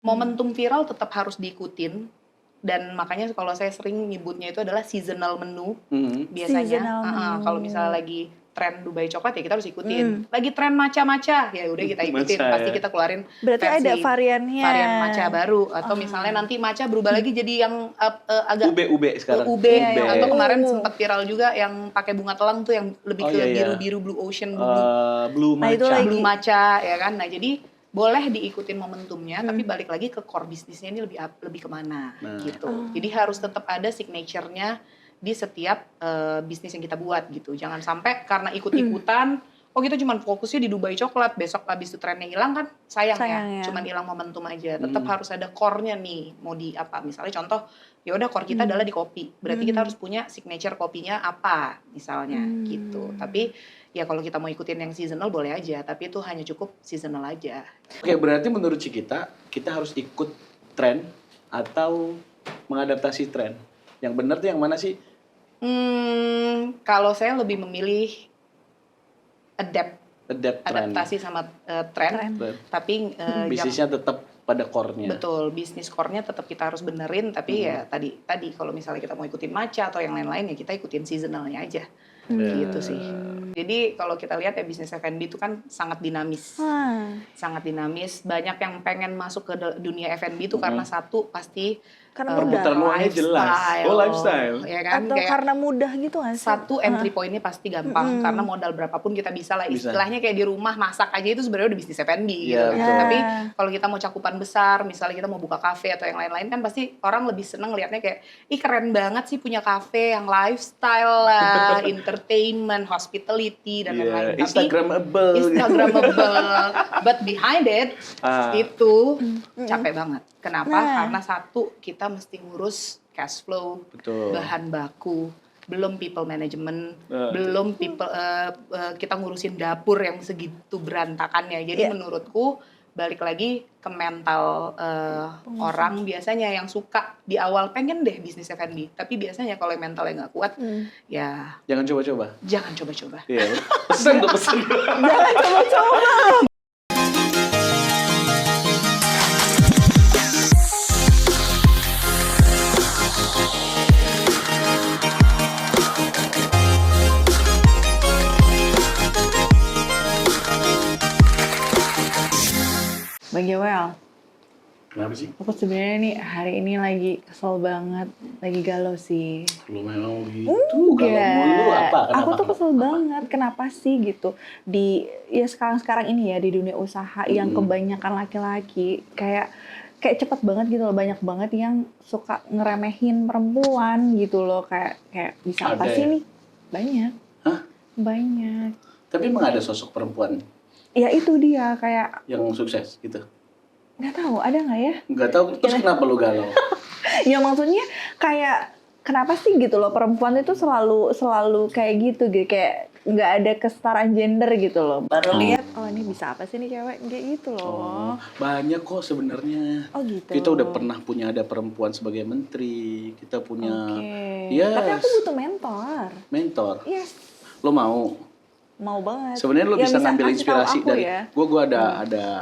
Momentum viral tetap harus diikutin, dan makanya kalau saya sering nyebutnya itu adalah seasonal menu. Biasanya Seasonal menu. kalau misalnya lagi tren Dubai coklat ya kita harus ikutin. Lagi tren matcha ya udah kita ikutin. Matcha, Pasti ya. kita keluarin Berarti versi ada variannya. varian matcha baru, atau misalnya nanti matcha berubah lagi jadi yang agak Ube sekarang. ube. Atau kemarin sempat viral juga yang pakai bunga telang tuh yang lebih ke biru-biru, blue ocean, blue Nah, itu matcha. lagi. blue matcha ya kan. Nah jadi boleh diikutin momentumnya, tapi balik lagi ke core bisnisnya ini lebih kemana gitu. Jadi harus tetap ada signature-nya di setiap bisnis yang kita buat gitu. Jangan sampai karena ikut-ikutan, kita cuma fokusnya di Dubai coklat, besok habis itu trennya hilang kan sayang ya. Cuman hilang momentum aja. Tetap harus ada core-nya nih. Mau di apa? Misalnya contoh, ya udah core kita adalah di kopi. Berarti kita harus punya signature kopinya apa misalnya gitu. Tapi ya kalau kita mau ikutin yang seasonal boleh aja, tapi itu hanya cukup seasonal aja. Oke, berarti menurut kita harus ikut tren atau mengadaptasi tren. Yang benar tuh yang mana sih? Kalau saya lebih memilih adaptasi sama tren. Tapi bisnisnya tetap pada core-nya. Betul, bisnis core-nya tetap kita harus benerin, tapi ya tadi kalau misalnya kita mau ikutin matcha atau yang lain-lain ya kita ikutin seasonalnya aja. Gitu sih. Jadi kalau kita lihat ya bisnis F&B itu kan sangat dinamis. Sangat dinamis. Banyak yang pengen masuk ke dunia F&B itu karena satu pasti karena perputaran uangnya jelas. Lifestyle. Ya kan? Atau kayak karena mudah gitu nggak sih? satu entry point-nya pasti gampang karena modal berapapun kita bisa lah. Istilahnya kayak di rumah masak aja itu sebenarnya udah bisnis F&B gitu. Tapi kalau kita mau cakupan besar, misalnya kita mau buka kafe atau yang lain-lain kan pasti orang lebih seneng liatnya kayak ih keren banget sih punya kafe yang lifestyle lah, entertainment, hospitality dan lain-lain. Instagramable. But behind it itu capek banget. Kenapa? Karena satu, kita mesti ngurus cash flow, bahan baku, belum people management, belum kita ngurusin dapur yang segitu berantakannya. Jadi menurutku balik lagi ke mental orang biasanya yang suka di awal pengen deh bisnis F&B, tapi biasanya kalau mentalnya nggak kuat, ya jangan coba-coba. Jangan coba-coba. Iya. Pesan. Jangan coba-coba. Bang Joel, Kenapa sih? aku sebenarnya nih hari ini lagi kesel banget, lagi galau sih. Lu memang gitu, galau mulu apa? Kenapa? Aku tuh kesel banget, kenapa sih gitu ya sekarang ini ya di dunia usaha yang kebanyakan laki-laki kayak cepet banget gitu loh, banyak banget yang suka ngeremehin perempuan gitu loh, kayak bisa apa sih nih? Banyak. Hah? Banyak. Tapi emang ada sosok perempuan Ya itu dia kayak yang sukses gitu? nggak tahu ada nggak ya? Nggak tahu, terus kenapa lu galau? Ya maksudnya kayak kenapa sih gitu loh perempuan itu selalu kayak gitu kayak nggak ada kesetaraan gender gitu loh. Baru lihat ini bisa apa sih nih cewek kayak gitu loh. Banyak kok sebenarnya. Oh gitu. Kita udah pernah punya ada perempuan sebagai menteri, kita punya. Yes. Tapi aku butuh mentor. Mentor. Yes. Lo mau? Mau banget. Sebenarnya lo bisa ngambil inspirasi dari ya. gue ada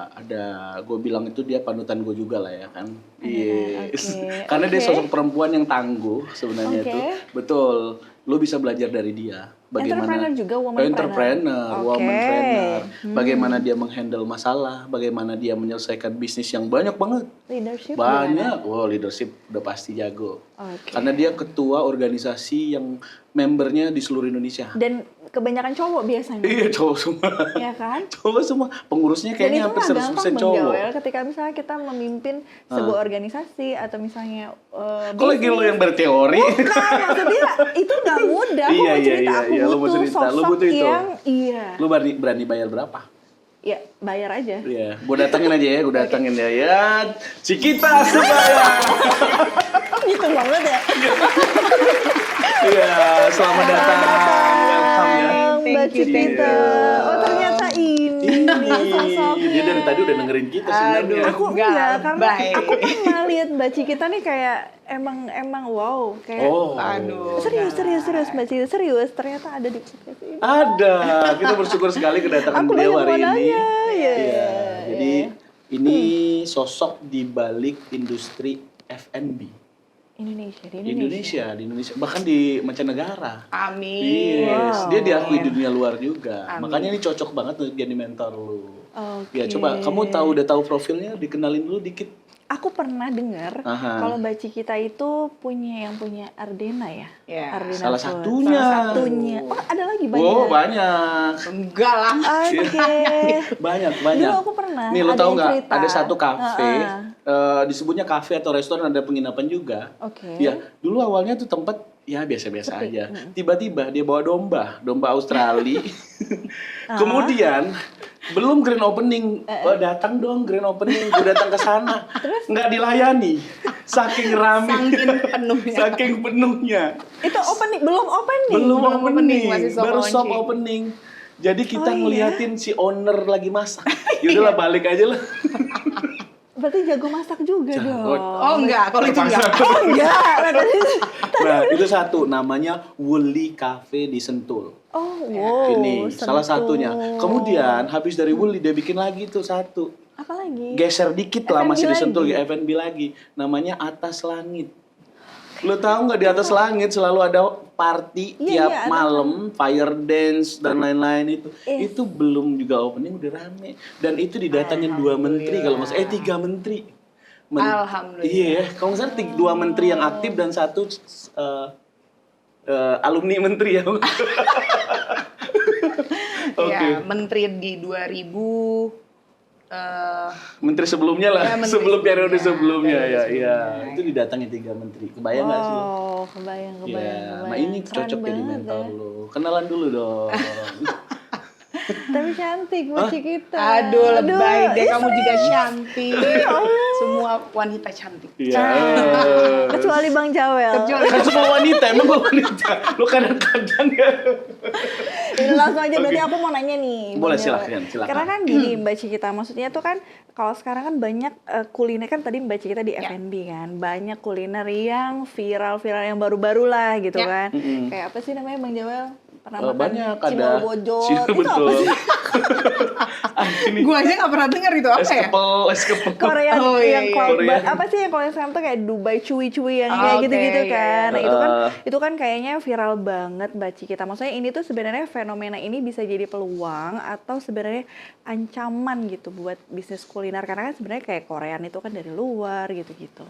gue bilang itu dia panutan gue juga lah ya kan. Yes. Karena dia sosok perempuan yang tangguh sebenarnya tuh. Betul. Lo bisa belajar dari dia. Bagaimana entrepreneur juga, womanpreneur. Bagaimana dia menghandle masalah, bagaimana dia menyelesaikan bisnis yang banyak banget. Leadership. Banyak. Leadership udah pasti jago. Karena dia ketua organisasi yang membernya di seluruh Indonesia. Dan kebanyakan cowok biasanya. Iya, cowok semua. Iya kan? Cowok semua. Pengurusnya kayaknya hampir 100% cowok. Joel, ketika misalnya kita memimpin sebuah organisasi atau misalnya kok lagi lo yang berteori? Bukan, maksudnya itu gak mudah. Aku butuh sosok yang Lo berani bayar berapa? Ya, bayar aja. Iya, gue datengin aja ya, Ya, Cikita sebaya. Gitu banget ya. Iya, selamat datang. Welcome ya. Mbak Cikita. Oh, ternyata ini sosoknya. Dia dari tadi udah dengerin kita sebenarnya. Aku enggak, karena aku pernah lihat Mbak Cikita nih kayak emang wow, kayak serius Mbak Cikita, serius ternyata ada di podcast ini. Ada. Kita bersyukur sekali kedatangan beliau hari ini. Iya. Jadi Ini sosok di balik industri F&B. Di Indonesia, bahkan di mancanegara. Amin. Yes, Wow. dia diakui di dunia luar juga. Amin. Makanya ini cocok banget untuk jadi mentor lu. Oke. Ya coba kamu udah tahu profilnya, dikenalin dulu dikit. Aku pernah dengar Aha. kalau Mbak Cikita itu yang punya Ardena ya. Ya, Ardena Salah Food. satunya. Salah satunya. Oh, ada lagi banyak. Oh banyak, enggak lah. Oke. banyak. Dulu aku pernah. Nih lo ada tau yang nggak? cerita. Ada satu kafe, Heeh. disebutnya kafe atau restoran, ada penginapan juga. Oke. Ya, dulu awalnya tuh tempat ya biasa-biasa aja. Tiba-tiba dia bawa domba Australia. Kemudian belum grand opening, datang dong grand opening, gue datang ke sana, nggak dilayani, saking rame, saking penuhnya, Itu opening, belum opening. belum opening, masih soft baru soft launching. opening. Jadi kita Oh, iya? ngeliatin si owner lagi masak, yaudahlah balik aja lah. Berarti jago masak juga dong. Oh enggak, kalau itu enggak. Oh enggak. Nah itu satu, namanya Woolly Cafe di Sentul. Oh, wow. Ini salah Sentul. satunya. Kemudian habis dari Woolly dia bikin lagi tuh satu. Apa lagi? Geser dikit lah, F&B masih di Sentul lagi? ya, F&B lagi. Namanya Atas Langit. Lo tahu nggak di Atas Langit selalu ada party Iya, tiap iya, ada malam, fire dance dan lain-lain itu. Yes. Itu belum juga opening udah rame. Dan itu didatangin 2 menteri kalau nggak salah, 3 menteri. Alhamdulillah. Iya, kalau nggak salah 2 menteri yang aktif dan 1 alumni menteri ya. Ya, menteri di 2000 Menteri sebelumnya lah, Ya, menteri sebelum periode sebelumnya. sebelumnya ya, Periode ya. sebelumnya. Itu didatangin 3 menteri. Kebayang nggak sih lo? Oh, kebayang. Ya, nah ini Keren cocok jadi banget mentor ya. lo. Kenalan dulu dong. Tapi cantik Mbak Cikita. aduh lebay deh, ih, kamu juga serius. cantik. Semua wanita cantik. Iya. Kecuali Bang Jawel. Kan semua wanita, emang gue wanita. Lo kadang-kadang ya. Ini langsung aja, berarti aku mau nanya nih. Bang Boleh, Jawel. silakan. Karena kan gini Mbak Cikita, maksudnya tuh kan kalau sekarang kan banyak kuliner, kan tadi Mbak Cikita di Ya. F&B kan, banyak kuliner yang viral-viral yang baru-baru lah gitu Ya. kan. Kayak apa sih namanya Bang Jawel? Pernah makan Banyak ada. cimol bojot. Cina, Itu apa betul. sih? Ini Gua aja nggak pernah dengar itu apa ya? es kepel. Korea Oh, iya, yang iya. cloud Korea. apa sih yang kalau yang sekarang tuh kayak Dubai cuy-cuy yang Oh, kayak oke, gitu-gitu iya, kan. iya. Nah, itu kan kayaknya viral banget Mbak Cikita. Maksudnya ini tuh sebenarnya fenomena ini bisa jadi peluang atau sebenarnya ancaman gitu buat bisnis kuliner, karena kan sebenarnya kayak Korean itu kan dari luar gitu-gitu.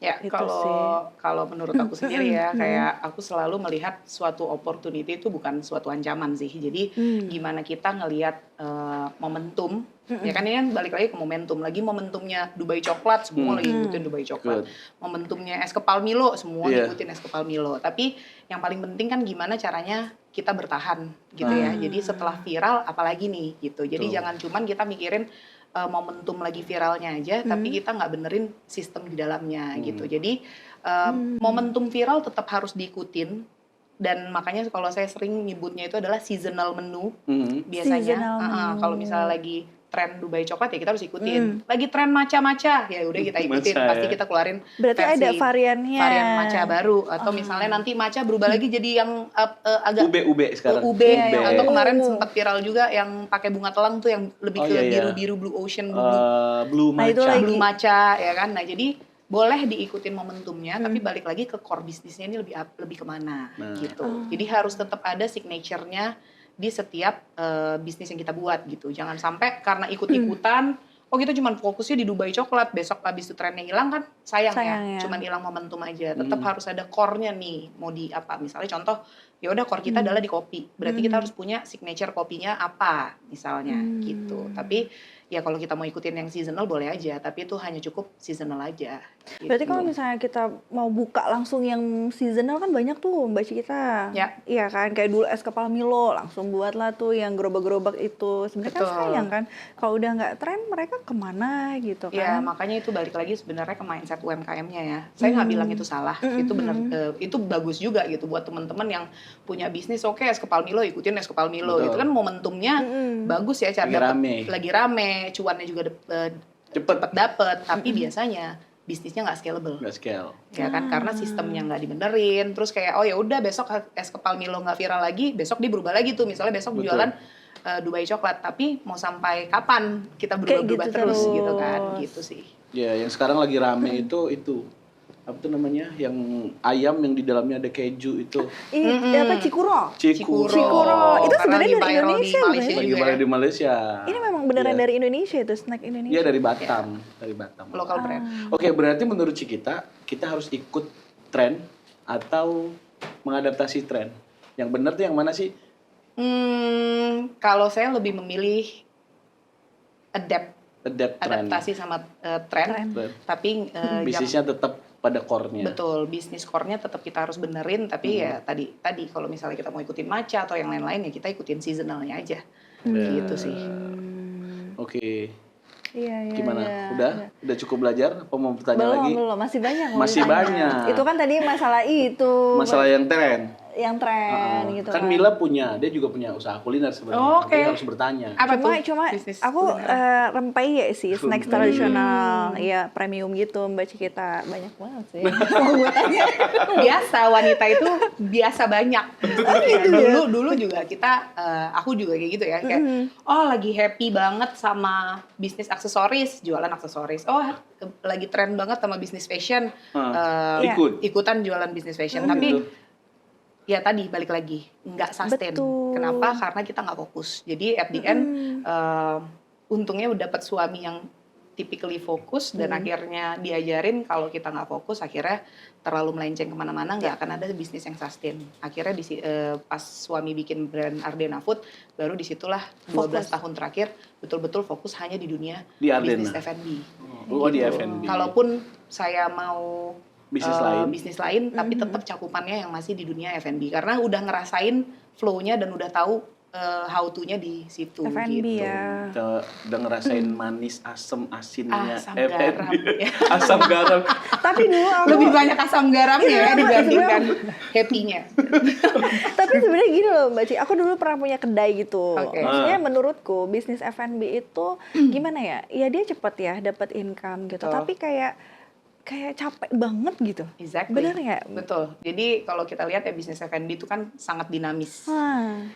Ya, Itu kalau menurut aku sendiri ya, kayak aku selalu melihat suatu opportunity itu bukan suatu ancaman sih. Jadi gimana kita ngelihat momentum, ya kan ini kan balik lagi ke momentum. Lagi momentumnya Dubai coklat, semua lagi ngikutin Dubai coklat. Momentumnya es kepal Milo, semua ngikutin es kepal Milo. Tapi yang paling penting kan gimana caranya kita bertahan gitu ya. Jadi setelah viral apalagi nih gitu. Jadi jangan cuman kita mikirin momentum lagi viralnya aja, tapi kita nggak benerin sistem di dalamnya gitu. Jadi momentum viral tetap harus diikutin, dan makanya kalau saya sering nyebutnya itu adalah seasonal menu biasanya. Seasonal menu. Kalau misalnya lagi tren Dubai coklat ya kita harus ikutin. Lagi tren matcha ya udah kita ikutin. Matcha, Pasti ya. kita keluarin Berarti versi ada variannya. varian matcha baru, atau misalnya nanti matcha berubah lagi jadi yang agak Ube sekarang. ube, atau kemarin sempat viral juga yang pakai bunga telang tuh yang lebih Oh, ke iya, iya. biru-biru blue ocean Blue Nah, itu matcha. lagi. blue matcha ya kan. Nah jadi boleh diikutin momentumnya, tapi balik lagi ke core bisnisnya ini lebih kemana gitu. Jadi harus tetap ada signature-nya di setiap bisnis yang kita buat gitu. Jangan sampai karena ikut-ikutan, oh kita cuma fokusnya di Dubai coklat, besok habis itu trennya hilang kan sayang ya. Cuman hilang momentum aja. Tetap harus ada core-nya nih. Mau di apa? Misalnya contoh, ya udah core kita adalah di kopi. Berarti kita harus punya signature kopinya apa misalnya gitu. Tapi ya kalau kita mau ikutin yang seasonal boleh aja, tapi itu hanya cukup seasonal aja. Gitu. Berarti kalau misalnya kita mau buka langsung yang seasonal kan banyak tuh Mbak Cikita. Ya. Iya kan, kayak dulu es kepal Milo langsung buatlah tuh yang gerobak-gerobak itu. Sebenarnya kan Betul. sayang kan kalau udah nggak tren mereka kemana gitu Ya kan. makanya itu balik lagi sebenarnya ke mindset UMKM-nya ya. Saya nggak bilang itu salah, itu benar, itu bagus juga gitu buat teman-teman yang punya bisnis. Oke, es kepal Milo ikutin es kepal Milo. Betul. Itu kan momentumnya bagus ya, cara lagi rame, cuannya juga cepet dapet. Tapi biasanya bisnisnya nggak scalable. Nggak scale. Ya kan, karena sistemnya nggak dibenerin. Terus kayak oh ya udah besok es kepal Milo nggak viral lagi, besok dia berubah lagi tuh. Misalnya besok Betul. jualan Dubai coklat, tapi mau sampai kapan kita Kayak berubah-berubah gitu terus terus. gitu kan, gitu sih. Ya, yang sekarang lagi rame itu apa tuh namanya? Yang ayam yang di dalamnya ada keju itu. Apa Cikuro? Cikuro. Cikuro. Itu Karena sebenarnya lagi dari viral di Indonesia, Malaysia bukan? Lagi juga viral ya. di Malaysia. Ini memang beneran Iya. dari Indonesia itu, snack Indonesia. Iya, dari Batam, dari Batam. Local brand. Oke, berarti menurut kita harus ikut tren atau mengadaptasi tren. Yang benar tuh yang mana sih? Kalau saya lebih memilih Tren. adaptasi sama tren, Tren. tapi Bisnisnya tetap pada core-nya. betul, bisnis core-nya tetap kita harus benerin, tapi ya tadi kalau misalnya kita mau ikutin matcha atau yang lain-lain ya kita ikutin seasonalnya aja. Gitu sih. Oke. Iya. Gimana? Iya. Udah cukup belajar? Apa mau bertanya lagi? Belum, masih banyak. mau Masih ditanya. banyak. Itu kan tadi masalah itu. Masalah yang tren. Yang tren gitu Kan Mila dia juga punya usaha kuliner sebenarnya. Oh, oke. Dia harus bertanya. Apa Cuma bisnis aku kuliner? rempeyek sih, snacks tradisional, ya premium gitu Mbak Cikita, banyak banget sih. Mau gue tanya. Biasa, wanita itu biasa banyak. Dulu juga kita, aku juga kayak gitu ya, kayak lagi happy banget sama bisnis aksesoris, jualan aksesoris. Lagi tren banget sama bisnis fashion, ikutan jualan bisnis fashion. Tapi ya tadi balik lagi nggak sustain. Betul. Kenapa? Karena kita nggak fokus. Jadi at the end untungnya udah dapat suami yang typically fokus dan akhirnya diajarin kalau kita nggak fokus akhirnya terlalu melenceng kemana-mana nggak akan ada bisnis yang sustain. Akhirnya pas suami bikin brand Ardena Food baru disitulah 12 tahun terakhir betul-betul fokus hanya di dunia Di Ardena. bisnis F&B. Di F&B. Kalaupun saya mau bisnis lain, tapi tetap cakupannya yang masih di dunia F&B karena udah ngerasain flow-nya dan udah tahu how to-nya di situ F&B gitu. ya. udah ngerasain manis, asam, asinnya Asam F&B. garam, ya. Asam garam. Tapi dulu aku Lebih banyak asam garamnya ya dibandingkan happy-nya. Tapi sebenarnya gini loh Mbak Ci, aku dulu pernah punya kedai gitu. Oke. Maksudnya menurutku bisnis F&B itu gimana ya? Ya dia cepet ya dapat income gitu. Betul. Tapi kayak capek banget gitu. Exactly. Bener nggak? Betul. Jadi kalau kita lihat ya bisnis F&B itu kan sangat dinamis.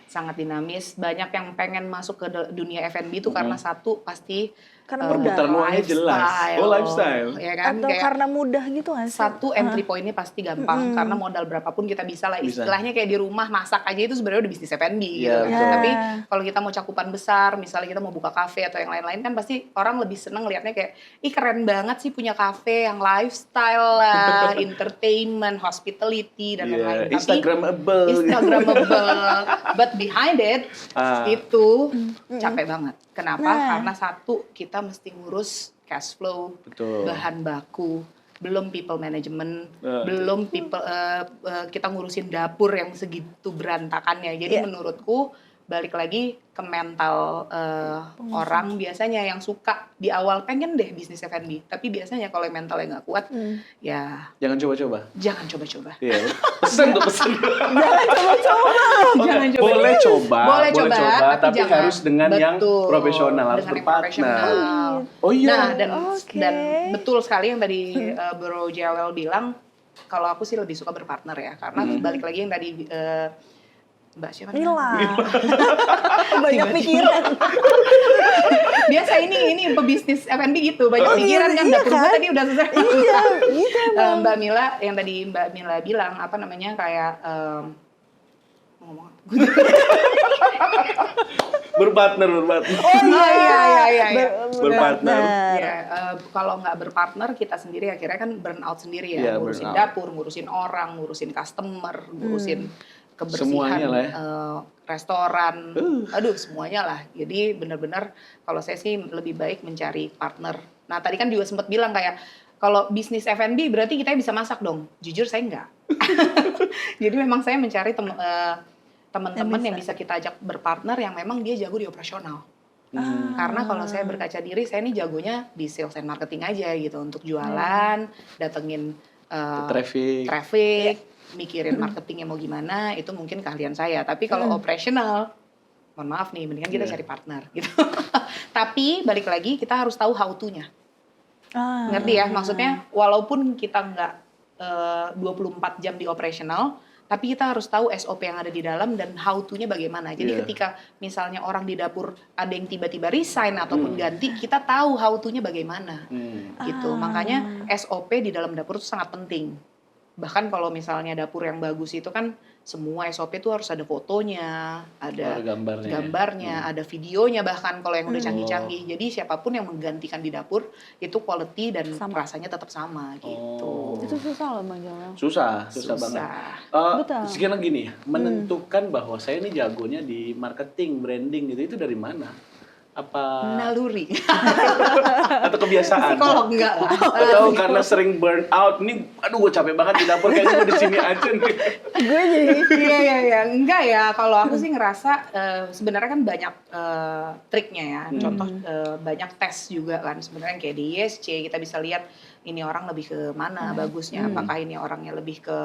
Sangat dinamis. Banyak yang pengen masuk ke dunia F&B itu karena satu pasti Karena mudah. Perputaran uangnya jelas. Oh, lifestyle. Ya kan? Atau Kayak karena mudah gitu nggak sih? satu entry point-nya pasti gampang karena modal berapapun kita bisa lah, istilahnya kayak di rumah masak aja itu sebenarnya udah bisnis F&B gitu. Iya, betul. Tapi kalau kita mau cakupan besar, misalnya kita mau buka kafe atau yang lain-lain kan pasti orang lebih seneng lihatnya kayak ih keren banget sih punya kafe yang lifestyle lah, entertainment, hospitality dan lain-lain. Tapi Instagramable. but behind it itu capek banget. Kenapa? Karena satu kita mesti ngurus cash flow, Betul. bahan baku, belum people management, belum kita ngurusin dapur yang segitu berantakannya. Jadi menurutku balik lagi ke mental orang biasanya yang suka di awal pengen deh bisnis F&B, tapi biasanya kalau mentalnya nggak kuat, ya Jangan coba-coba. jangan coba-coba. Iya. Pesan. Jangan coba. Boleh coba, tapi jangan. harus dengan yang Betul, profesional, harus dengan yang berpartner. profesional. Oh iya. Nah, Oke. dan betul sekali yang tadi Bro Jawel bilang, kalau aku sih lebih suka berpartner ya, karena balik lagi yang tadi Mbak siapa? Mila. Banyak pikiran. Biasa ini pebisnis F&B gitu, banyak pikiran kan, dapur gua tadi udah selesai. Iya, gitu emang. Mbak Mila, yang tadi Mbak Mila bilang, apa namanya, kayak ngomong apa? Berpartner. Oh iya. Berpartner. Ya, kalau nggak berpartner kita sendiri akhirnya kan burn out sendiri ya, Iya, ngurusin burn out. dapur, ngurusin orang, ngurusin customer, ngurusin kebersihan Semuanya lah ya. restoran, aduh semuanya lah. Jadi benar-benar kalau saya sih lebih baik mencari partner. Nah tadi kan juga sempat bilang kayak kalau bisnis F&B berarti kita bisa masak dong. Jujur saya enggak. Jadi memang saya mencari teman-teman yang bisa kita ajak berpartner yang memang dia jago di operasional. Karena kalau saya berkaca diri, saya ini jagonya di sales and marketing aja gitu, untuk jualan, datengin traffic, mikirin marketingnya mau gimana, itu mungkin keahlian saya. Tapi kalau operasional, mohon maaf nih, mendingan kita cari partner gitu. Tapi balik lagi kita harus tahu how to-nya. Ngerti ya? Maksudnya walaupun kita nggak 24 jam di operasional, tapi kita harus tahu SOP yang ada di dalam dan how to-nya bagaimana. Jadi ketika misalnya orang di dapur ada yang tiba-tiba resign ataupun ganti, kita tahu how to-nya bagaimana. Gitu. Makanya SOP di dalam dapur itu sangat penting. Bahkan kalau misalnya dapur yang bagus itu kan semua SOP itu harus ada fotonya, ada gambarnya, ada videonya bahkan kalau yang udah canggih-canggih. Jadi siapapun yang menggantikan di dapur itu quality dan rasanya tetap sama gitu. Itu susah loh Bang Joel. Susah banget. Sekarang gini, menentukan bahwa saya ini jagonya di marketing, branding gitu, itu dari mana? Apa naluri atau kebiasaan? Psikolog enggak lah. Atau karena sering burn out, nih aduh gue capek banget di dapur, kayaknya gue di sini aja nih. Gue jadi iya enggak ya, kalau aku sih ngerasa sebenarnya kan banyak triknya ya. Contoh banyak tes juga kan sebenarnya kayak di ISC kita bisa lihat ini orang lebih ke mana bagusnya, apakah ini orangnya lebih ke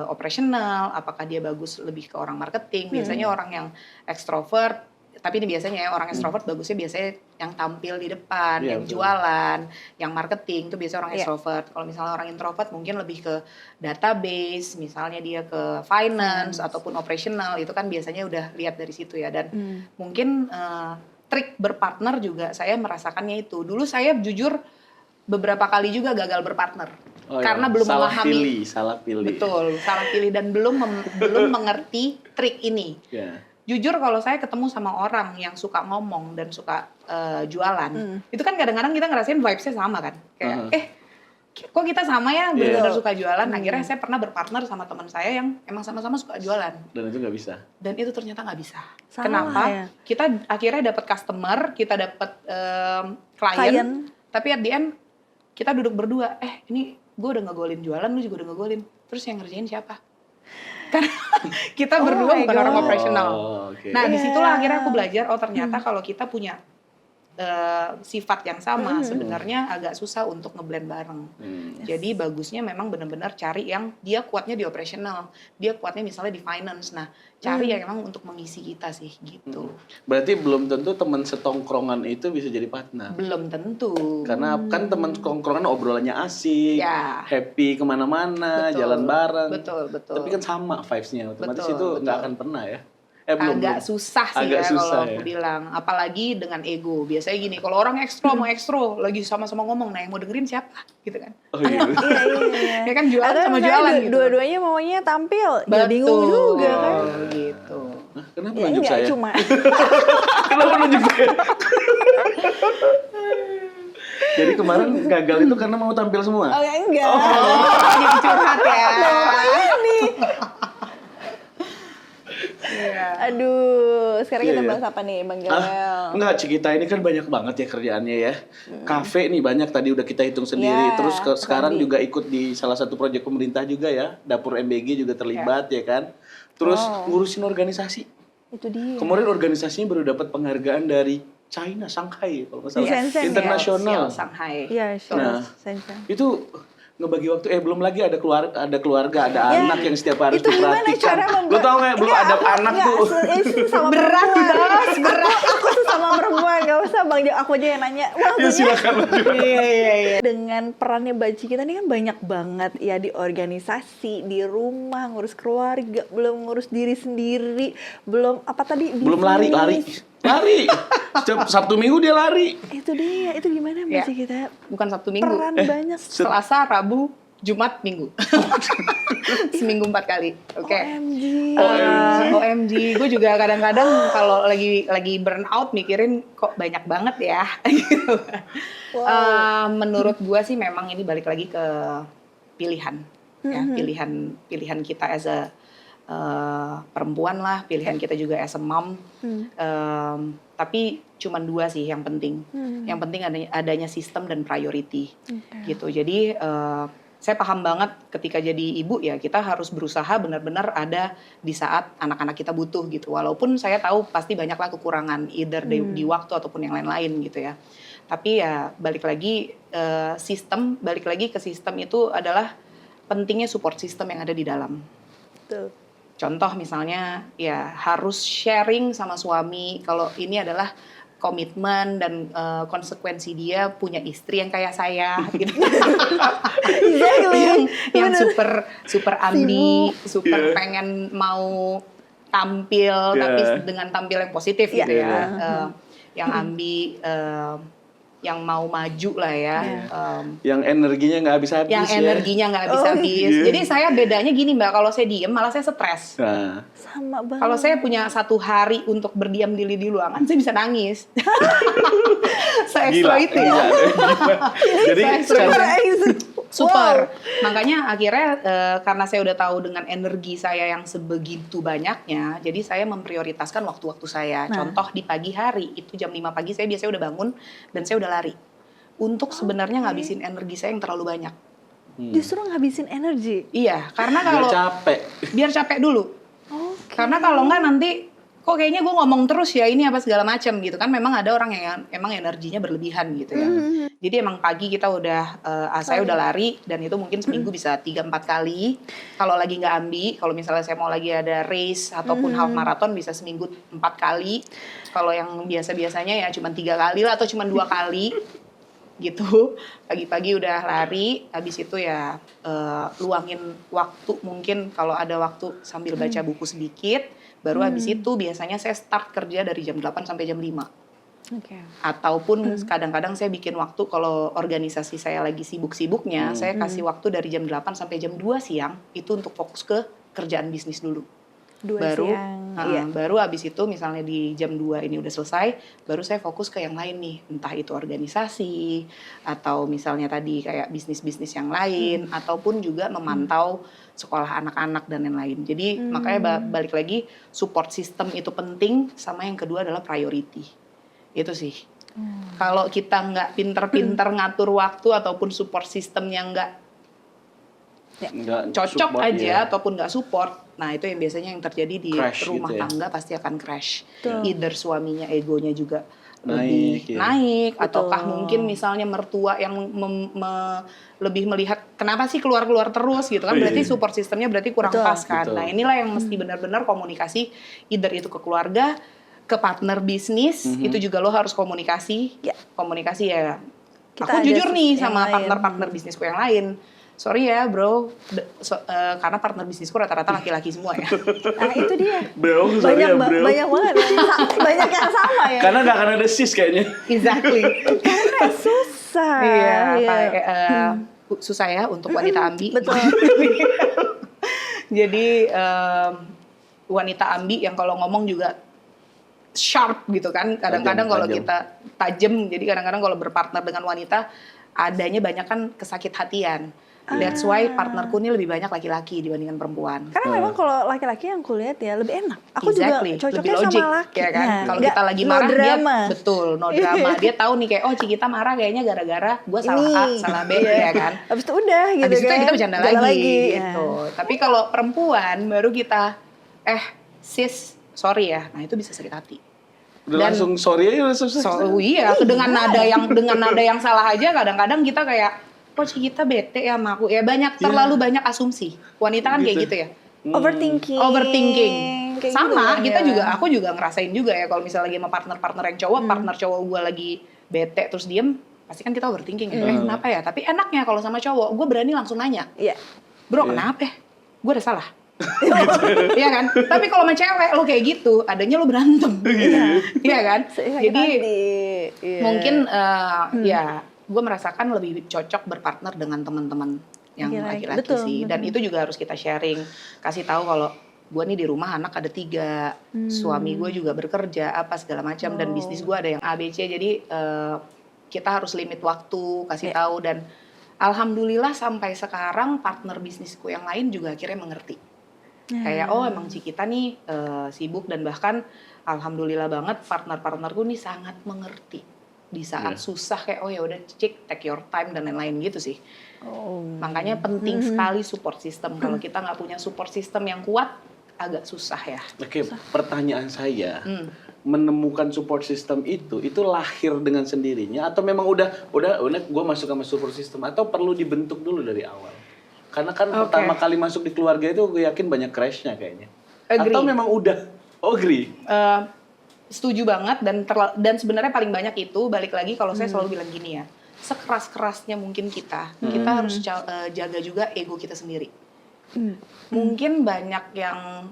operational, apakah dia bagus lebih ke orang marketing. Biasanya orang yang ekstrovert, tapi ini biasanya ya orang ekstrovert bagusnya biasanya yang tampil di depan, yang jualan, yang marketing itu biasanya orang ekstrovert. Kalau misalnya orang introvert mungkin lebih ke database, misalnya dia ke finance ataupun operational, itu kan biasanya udah lihat dari situ ya. Dan mungkin trik berpartner juga saya merasakannya itu. Dulu saya jujur beberapa kali juga gagal berpartner. Karena belum memahami. Salah pilih. Betul, salah pilih dan belum mengerti trik ini. Jujur kalau saya ketemu sama orang yang suka ngomong dan suka jualan, itu kan kadang-kadang kita ngerasain vibes-nya sama kan. Kayak kok kita sama ya, benar-benar suka jualan. Akhirnya saya pernah berpartner sama teman saya yang emang sama-sama suka jualan. Dan itu nggak bisa. Dan itu ternyata nggak bisa. Salah, kenapa? ya? Kita akhirnya dapat customer, kita dapat klien, tapi at the end kita duduk berdua. Ini gue udah ngegolin jualan, lu juga udah ngegolin. Terus yang ngerjain siapa? Karena kita berdua bukan orang operasional. Nah, disitulah akhirnya aku belajar, ternyata kalau kita punya sifat yang sama, sebenarnya agak susah untuk ngeblend bareng. Jadi bagusnya memang benar-benar cari yang dia kuatnya di operasional, dia kuatnya misalnya di finance. Nah, cari yang memang untuk mengisi kita sih gitu. Berarti belum tentu teman setongkrongan itu bisa jadi partner. Belum tentu. Karena kan teman setongkrongan obrolannya asik, happy kemana-mana, jalan bareng. Betul. Tapi kan sama vibes-nya, otomatis itu nggak akan pernah ya. Agak susah sih ya kalau aku bilang, apalagi dengan ego. Biasanya gini, kalau orang mau ekstro, lagi sama-sama ngomong, nah yang mau dengerin siapa, gitu kan? Iya. Ya kan jualan sama jualan gitu. Dua-duanya maunya tampil, ya bingung juga kan? Gitu. Nah, kenapa nunjuk saya? Cuma. Kenapa nunjuk saya? Jadi kemarin gagal itu karena mau tampil semua? Enggak. Jadi curhat ya. Aduh, sekarang kita bahas apa nih Bang Joel? Enggak, Cikita ini kan banyak banget ya kerjaannya ya. Kafe nih banyak, tadi udah kita hitung sendiri. Terus sekarang juga ikut di salah satu proyek pemerintah juga ya. Dapur MBG juga terlibat ya kan. Terus ngurusin organisasi. Itu dia. Kemarin organisasinya baru dapat penghargaan dari China, Shanghai kalau nggak salah. Internasional. Shanghai. Iya, Nah, Shenzhen. itu ngebagi waktu, belum lagi ada keluarga, ada anak yang setiap hari itu gimana diperhatikan. cara membuat? Lu tau nggak, belum ada anak tuh. Sama berat berat. Aku tuh sama perempuan, nggak usah Bang Jo, aku aja yang nanya. Ya silakan. Iya. Dengan perannya Mbak Cikita ini kan banyak banget ya di organisasi, di rumah, ngurus keluarga, belum ngurus diri sendiri, belum apa tadi? Belum lari. Setiap Sabtu Minggu dia lari. Itu dia, itu gimana Mbak Cikita? Bukan Sabtu Minggu. Peran banyak. Selasa, Rabu, Jumat, Minggu. Seminggu 4 kali. Oke. OMG. Gue juga kadang-kadang kalau lagi burn out mikirin kok banyak banget ya. Gitu. Menurut gue sih memang ini balik lagi ke pilihan. Ya, pilihan kita as a perempuan lah, pilihan kita juga as a mom. Tapi cuman 2 sih yang penting. Yang penting adanya sistem dan priority. Gitu. Jadi saya paham banget ketika jadi ibu ya kita harus berusaha benar-benar ada di saat anak-anak kita butuh gitu. Walaupun saya tahu pasti banyaklah kekurangan either di waktu ataupun yang lain-lain gitu ya. Tapi ya balik lagi ke sistem itu adalah pentingnya support system yang ada di dalam. Betul. Contoh misalnya ya harus sharing sama suami kalau ini adalah komitmen dan konsekuensi dia punya istri yang kayak saya gitu. yang super ambi, super pengen mau tampil tapi dengan tampil yang positif gitu ya. Yang ambi, yang mau maju lah ya. Yang energinya nggak habis-habis. Yang energinya nggak habis-habis. Jadi saya bedanya gini Mbak, kalau saya diem malah saya stres. Nah. Sama banget. Kalau saya punya 1 hari untuk berdiam diri di ruangan, saya bisa nangis. Saya Gila, itu ya. Jadi Super. Makanya akhirnya karena saya udah tahu dengan energi saya yang sebegitu banyaknya, jadi saya memprioritaskan waktu-waktu saya. Contoh di pagi hari, itu jam 5 pagi saya biasanya udah bangun dan saya udah lari. Untuk sebenarnya ngabisin energi saya yang terlalu banyak. Justru ngabisin energi. Iya, karena kalau biar capek dulu. Karena kalau enggak nanti kok kayaknya gue ngomong terus ya ini apa segala macam gitu kan. Memang ada orang yang emang energinya berlebihan gitu ya. Jadi emang pagi kita udah saya udah lari dan itu mungkin seminggu bisa 3-4 kali. Kalau lagi nggak ambi, kalau misalnya saya mau lagi ada race ataupun half marathon bisa seminggu 4 kali. Kalau yang biasa-biasanya ya cuma 3 kali lah atau cuma 2 kali gitu. Pagi-pagi udah lari, habis itu ya luangin waktu mungkin kalau ada waktu sambil baca buku sedikit. Baru habis itu biasanya saya start kerja dari jam 8 sampai jam 5. Ataupun kadang-kadang saya bikin waktu kalau organisasi saya lagi sibuk-sibuknya, saya kasih waktu dari jam 8 sampai jam 2 siang itu untuk fokus ke kerjaan bisnis dulu. Baru habis itu misalnya di jam 2 ini udah selesai, baru saya fokus ke yang lain nih. Entah itu organisasi, atau misalnya tadi kayak bisnis-bisnis yang lain, ataupun juga memantau sekolah anak-anak dan lain-lain. Jadi makanya balik lagi, support system itu penting, sama yang kedua adalah priority. Itu sih. Kalau kita nggak pinter-pinter ngatur waktu, ataupun support system yang nggak cocok support, aja ataupun nggak support, nah itu yang biasanya yang terjadi di rumah tangga pasti akan crash. Either suaminya egonya juga naik ataukah mungkin misalnya mertua yang lebih melihat kenapa sih keluar terus gitu kan, berarti support sistemnya berarti kurang pas kan. Nah inilah yang mesti benar-benar komunikasi, either itu ke keluarga, ke partner bisnis, itu juga lo harus komunikasi ya. Aku jujur nih sama partner bisnisku yang lain. Sorry ya bro, karena partner bisnisku rata-rata laki-laki semua ya. Nah itu dia. Bro, sorry ya bro. Banyak banget, banyak yang sama ya. Karena nggak akan ada sis kayaknya. Exactly. Karena susah. Susah ya untuk wanita ambi. Betul. Jadi wanita ambi yang kalau ngomong juga sharp gitu kan. Kadang-kadang kalau kita tajam, jadi kadang-kadang kalau berpartner dengan wanita adanya banyak kan kesakit hatian. That's why partnerku ini lebih banyak laki-laki dibandingkan perempuan. Karena memang kalau laki-laki yang kulihat ya lebih enak. Aku juga cocoknya lebih logik, sama laki. Ya kan? Kalau kita lagi marah dia no drama. Dia tahu nih kayak Cikita marah kayaknya gara-gara gue salah A, salah B ya kan. Habis itu udah gitu Habis itu kan. kita bercanda lagi gitu. Tapi kalau perempuan baru kita sis sorry ya. Nah itu bisa sakit hati. Udah langsung sorry aja udah selesai. Iya, dengan nada yang salah aja kadang-kadang kita kayak Cikita bete ya sama aku. Ya terlalu banyak asumsi. Wanita kan kayak gitu ya. Overthinking. Sama, gitu aku juga ngerasain juga ya kalau misalnya lagi sama partner yang cowok, partner cowok gue lagi bete terus diem, pasti kan kita overthinking ya. Kenapa ya? Tapi enaknya kalau sama cowok, gue berani langsung nanya. Bro, kenapa ya? Gue udah salah. Iya kan? Tapi kalau sama cewek lo kayak gitu, adanya lo berantem. Iya kan? Jadi mungkin gue merasakan lebih cocok berpartner dengan teman-teman yang laki-laki sih. Dan itu juga harus kita sharing, kasih tahu kalau gue nih di rumah anak ada 3, suami gue juga bekerja apa segala macam, dan bisnis gue ada yang ABC. Jadi kita harus limit waktu, kasih tahu, dan alhamdulillah sampai sekarang partner bisnisku yang lain juga akhirnya mengerti. Kayak emang Cikita nih sibuk, dan bahkan alhamdulillah banget partner-partnerku nih sangat mengerti di saat susah, kayak ya udah Cik, take your time dan lain-lain gitu sih. Makanya penting sekali support system. Kalau kita nggak punya support system yang kuat, agak susah ya. Oke, pertanyaan saya, menemukan support system itu lahir dengan sendirinya atau memang udah gue masuk sama support system, atau perlu dibentuk dulu dari awal? Karena kan pertama kali masuk di keluarga itu gue yakin banyak crash-nya kayaknya. Agree. Atau memang udah agree? Setuju banget dan sebenarnya paling banyak itu balik lagi kalau saya selalu bilang gini ya, sekeras-kerasnya mungkin kita harus jaga juga ego kita sendiri. Mungkin banyak yang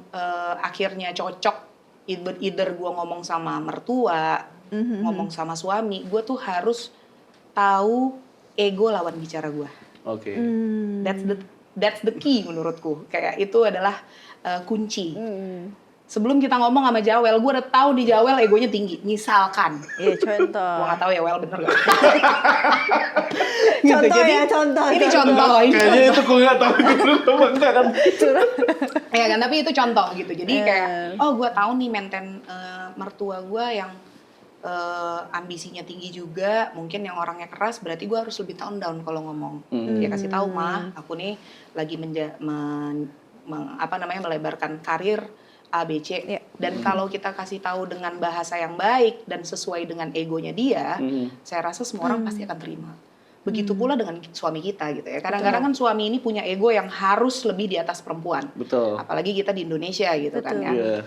akhirnya cocok either gue ngomong sama mertua, ngomong sama suami, gue tuh harus tahu ego lawan bicara gue. Oke. That's the key menurutku. Kayak itu adalah kunci. Sebelum kita ngomong sama Jawel, gue udah tahu di Jawel egonya tinggi. Misalkan. Iya, contoh. Gue gak tahu ya, Wel bener gak? Contoh Jadi, ya, contoh. Ini contoh. Kayaknya itu gue nggak tahu enggak kan. Ya kan, tapi itu contoh gitu. Jadi kayak, oh gue tahu nih maintain mertua gue yang ambisinya tinggi juga, mungkin yang orangnya keras, berarti gue harus lebih tone down kalau ngomong. Dia kasih tahu, mah aku nih lagi melebarkan karir ABC. Dan kalau kita kasih tahu dengan bahasa yang baik dan sesuai dengan egonya dia, saya rasa semua orang pasti akan terima. Begitu pula dengan suami kita gitu ya. Kadang-kadang kan suami ini punya ego yang harus lebih di atas perempuan. Betul. Apalagi kita di Indonesia gitu kan ya.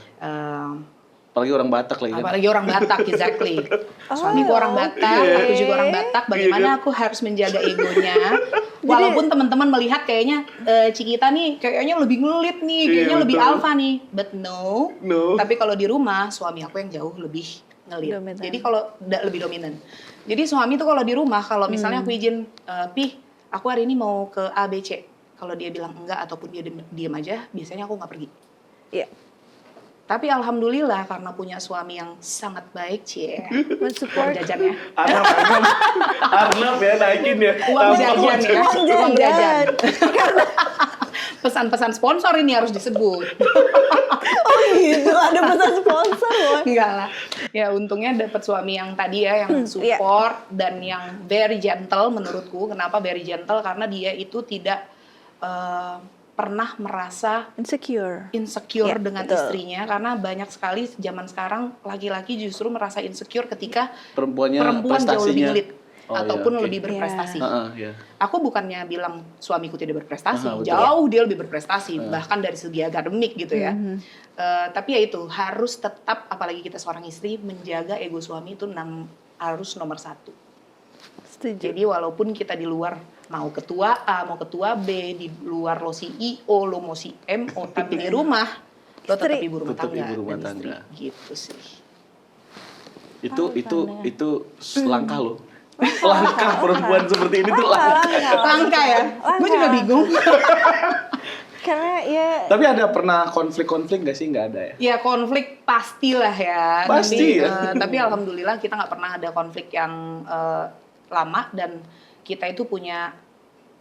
Apalagi orang Batak lagi kan. Apalagi orang Batak, exactly. Suamiku orang Batak, aku juga orang Batak. Bagaimana aku harus menjaga egonya? Walaupun teman-teman melihat kayaknya Cikita nih kayaknya lebih ngelit nih, kayaknya lebih alpha nih. But no. Tapi kalau di rumah suami aku yang jauh lebih ngelit. Dominan. Jadi kalau lebih dominan. Jadi suami tuh kalau di rumah, kalau misalnya aku izin, Pih, aku hari ini mau ke ABC. Kalau dia bilang enggak ataupun dia diem aja, biasanya aku nggak pergi. Iya. Tapi alhamdulillah karena punya suami yang sangat baik, Mensupport. uang jajan ya. Arnab ya naikin ya. Uang jajan ya. Uang jajan. Jajan. Pesan-pesan sponsor ini harus disebut. Oh gitu, ada pesan sponsor loh. Enggak lah. Ya untungnya dapat suami yang tadi ya, yang support dan yang very gentle menurutku. Kenapa very gentle? Karena dia itu tidak pernah merasa Insecure. dengan betul. Istrinya, karena banyak sekali zaman sekarang laki-laki justru merasa insecure ketika perempuan jauh lebih ngelit ataupun lebih berprestasi. Aku bukannya bilang suamiku tidak berprestasi, jauh dia lebih berprestasi, bahkan dari segi akademik gitu ya. Tapi ya itu harus tetap, apalagi kita seorang istri, menjaga ego suami itu harus nomor 1. Setuju. Jadi walaupun kita di luar mau ketua A, mau ketua B, di luar lo CEO, lo mau CMO, tapi di rumah lo tetap ibu rumah tangga. Gitu sih. Itu langkah lo. Langkah perempuan seperti ini tuh langka ya. Gue juga bingung. Karena ya. Tapi ada pernah konflik nggak sih? Nggak ada ya? Ya konflik pastilah ya. Pasti. Tapi alhamdulillah kita nggak pernah ada konflik yang lama, dan kita itu punya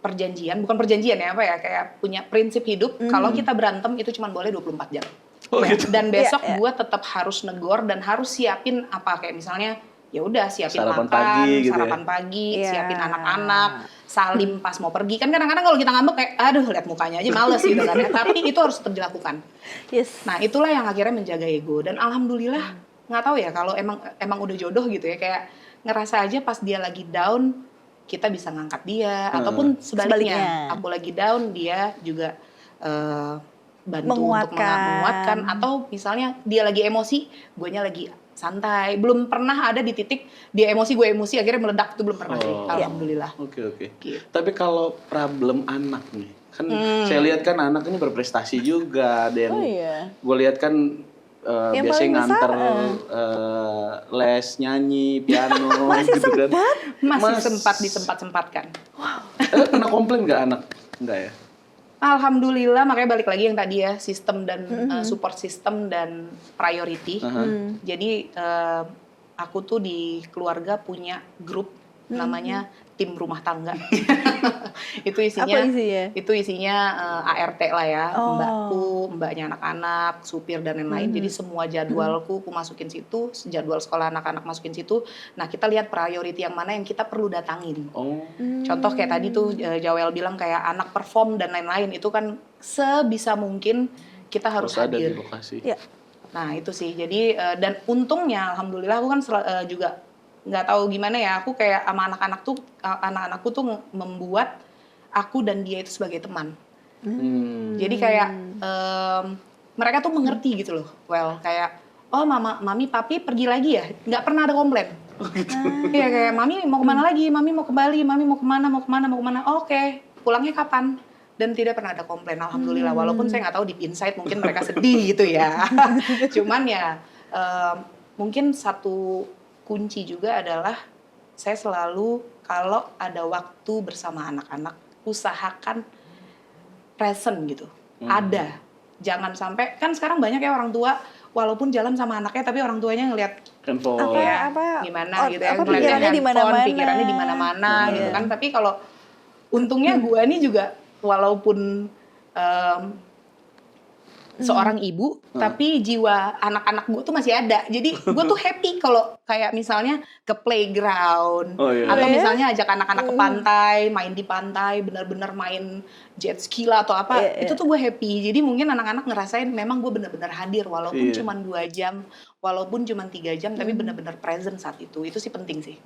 perjanjian, bukan perjanjian ya, kayak punya prinsip hidup. Kalau kita berantem itu cuma boleh 24 jam. Gitu. Dan besok gue tetap harus negor dan harus siapin kayak misalnya ya udah siapin sarapan makan, pagi gitu sarapan ya? pagi, siapin anak-anak, salim pas mau pergi. Kan kadang-kadang kalau kita ngambek kayak aduh lihat mukanya aja males gitu kan ya. Tapi itu harus tetap dilakukan. Yes. Nah, itulah yang akhirnya menjaga ego, dan alhamdulillah nggak tahu ya kalau emang udah jodoh gitu ya, kayak ngerasa aja pas dia lagi down kita bisa ngangkat dia, ataupun sebaliknya aku lagi down dia juga bantu untuk menguatkan, atau misalnya dia lagi emosi, guanya lagi santai. Belum pernah ada di titik dia emosi, gue emosi akhirnya meledak, itu belum pernah sih, alhamdulillah. Oke. Gitu. Tapi kalau problem anak nih, kan saya lihat kan anak ini berprestasi juga, ada yang gue lihat kan biasanya nganter les nyanyi, piano gitu kan. Masih sempat disempat-sempatkan. Pernah komplain nggak anak? Enggak ya? Alhamdulillah, makanya balik lagi yang tadi ya, sistem dan support system dan priority. Jadi aku tuh di keluarga punya grup namanya tim rumah tangga. Itu isinya ART lah ya, mbaknya anak-anak, supir dan lain-lain. Jadi semua jadwalku aku masukin situ, jadwal sekolah anak-anak masukin situ. Nah, kita lihat priority yang mana yang kita perlu datangin. Contoh kayak tadi tuh Jawel bilang kayak anak perform dan lain-lain, itu kan sebisa mungkin kita harus ada hadir di lokasi. Nah, itu sih. Jadi dan untungnya alhamdulillah aku kan juga nggak tahu gimana ya, aku kayak sama anak-anakku tuh membuat aku dan dia itu sebagai teman. Jadi kayak mereka tuh mengerti gitu loh. Kayak oh mami papi pergi lagi ya, nggak pernah ada komplain. Iya kayak mami mau kemana lagi, mami mau ke Bali, mami mau kemana, oke, pulangnya kapan? Dan tidak pernah ada komplain, alhamdulillah. Walaupun saya nggak tahu deep inside mungkin mereka sedih gitu ya. Cuman ya mungkin satu kunci juga adalah saya selalu kalau ada waktu bersama anak-anak usahakan present gitu. Ada. Jangan sampai, kan sekarang banyak ya orang tua walaupun jalan sama anaknya tapi orang tuanya ngelihat handphone. Gimana gitu ya, pikirannya di mana-mana. pikirannya di mana-mana gitu kan. Tapi kalau untungnya gue nih juga walaupun seorang ibu, tapi jiwa anak-anak gue tuh masih ada. Jadi gue tuh happy kalau kayak misalnya ke playground, atau misalnya ajak anak-anak ke pantai, main di pantai, benar-benar main jet ski lah atau apa, itu tuh gue happy. Jadi mungkin anak-anak ngerasain memang gue benar-benar hadir, walaupun cuma 2 jam, walaupun cuma 3 jam, tapi benar-benar present saat itu. Itu sih penting sih.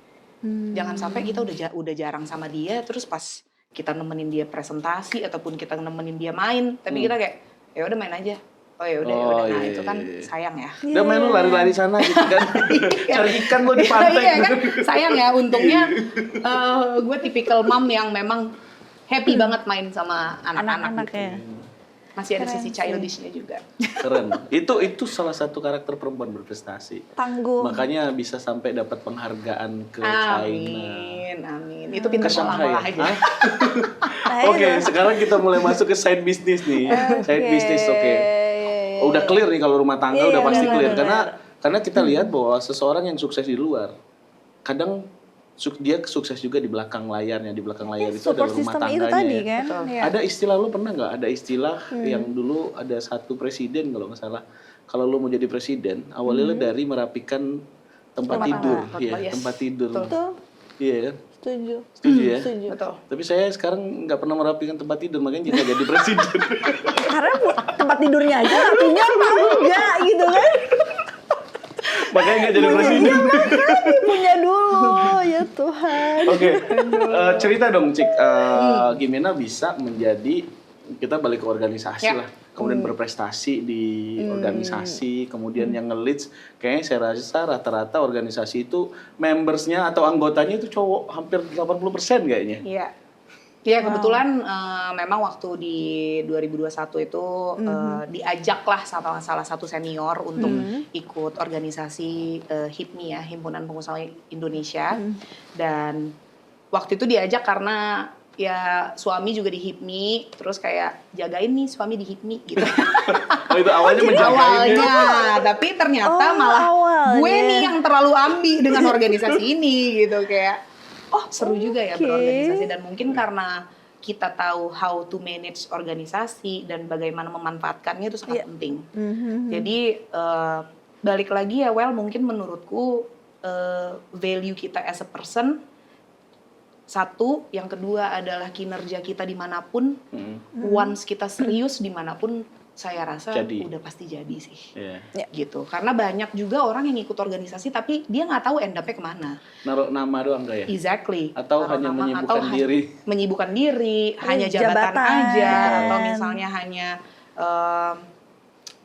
Jangan sampai kita udah jarang sama dia, terus pas kita nemenin dia presentasi ataupun kita nemenin dia main, tapi kita kayak ya udah main aja. Oh ya udah. Nah, itu kan sayang ya. Udah main lu lari-lari sana gitu kan. Cari ikan lu di pantai. Iya kan? Sayang ya, untungnya gue tipikal mom yang memang happy banget main sama anak-anak gitu. Masih ada sisi childish-nya juga. Keren. Itu salah satu karakter perempuan berprestasi. Tangguh. Makanya bisa sampai dapat penghargaan ke China. Amin. Itu pintar olah aja. Oke, sekarang kita mulai masuk ke side business nih. Side business, oke. Udah clear nih kalau rumah tangga udah pasti clear. Karena kita lihat bahwa seseorang yang sukses di luar, kadang dia sukses juga di belakang layarnya. Di belakang layar itu adalah rumah tangganya. Itu tadi kan. Ada istilah, lu pernah nggak ada istilah yang dulu ada satu presiden kalau nggak salah, kalau lu mau jadi presiden awalnya dari merapikan tempat tidur, tempat tidur. Iya kan? Setuju ya. Betul. Tapi saya sekarang nggak pernah merapikan tempat tidur, makanya kita jadi presiden. Karena tempat tidurnya aja rapinya apa enggak gitu kan. Makanya nggak jadi presiden. Punya dulu ya Tuhan. Oke. Cerita dong Cik, gimana bisa menjadi, kita balik ke organisasi lah, kemudian berprestasi di organisasi, kemudian yang nge-leads, kayaknya saya rasa rata-rata organisasi itu membersnya atau anggotanya itu cowok hampir 80% kayaknya. Iya. Iya, kebetulan memang waktu di 2021 itu diajaklah sama salah satu senior untuk ikut organisasi HIPMI ya, Himpunan Pengusaha Indonesia. Dan waktu itu diajak karena ya suami juga di HIPMI, terus kayak jagain nih suami di HIPMI gitu. Oh, itu awalnya menjagain. Tapi ternyata malah gue nih yang terlalu ambi dengan organisasi ini gitu, kayak seru juga ya berorganisasi. Dan mungkin karena kita tahu how to manage organisasi dan bagaimana memanfaatkannya itu sangat penting. Jadi balik lagi ya, mungkin menurutku value kita as a person, satu, yang kedua adalah kinerja kita dimanapun. Once kita serius dimanapun, saya rasa udah pasti jadi sih. Gitu. Karena banyak juga orang yang ikut organisasi tapi dia nggak tahu end up-nya kemana. Naruh nama doang nggak ya? Exactly. Atau hanya menyibukkan diri. Menyibukkan diri, hanya jabatan aja, atau misalnya hanya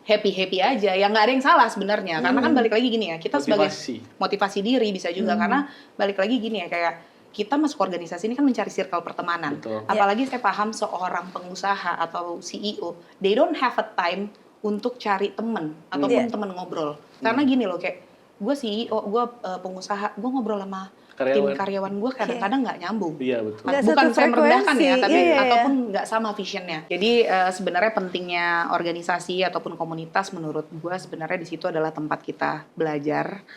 happy-happy aja. Ya nggak ada yang salah sebenarnya. Karena kan balik lagi gini ya, kita sebagai motivasi diri bisa juga. Karena balik lagi gini ya, kayak kita masuk organisasi ini kan mencari circle pertemanan. Apalagi saya paham seorang pengusaha atau CEO, they don't have a time untuk cari teman ataupun teman ngobrol. Karena gini loh, kayak gue CEO, gue pengusaha, gue ngobrol sama tim karyawan gue kadang-kadang nggak nyambung. Iya, betul. Bukan saya merendahkan ya, tapi ataupun nggak sama visionnya. Jadi sebenarnya pentingnya organisasi ataupun komunitas menurut gue sebenarnya di situ adalah tempat kita belajar,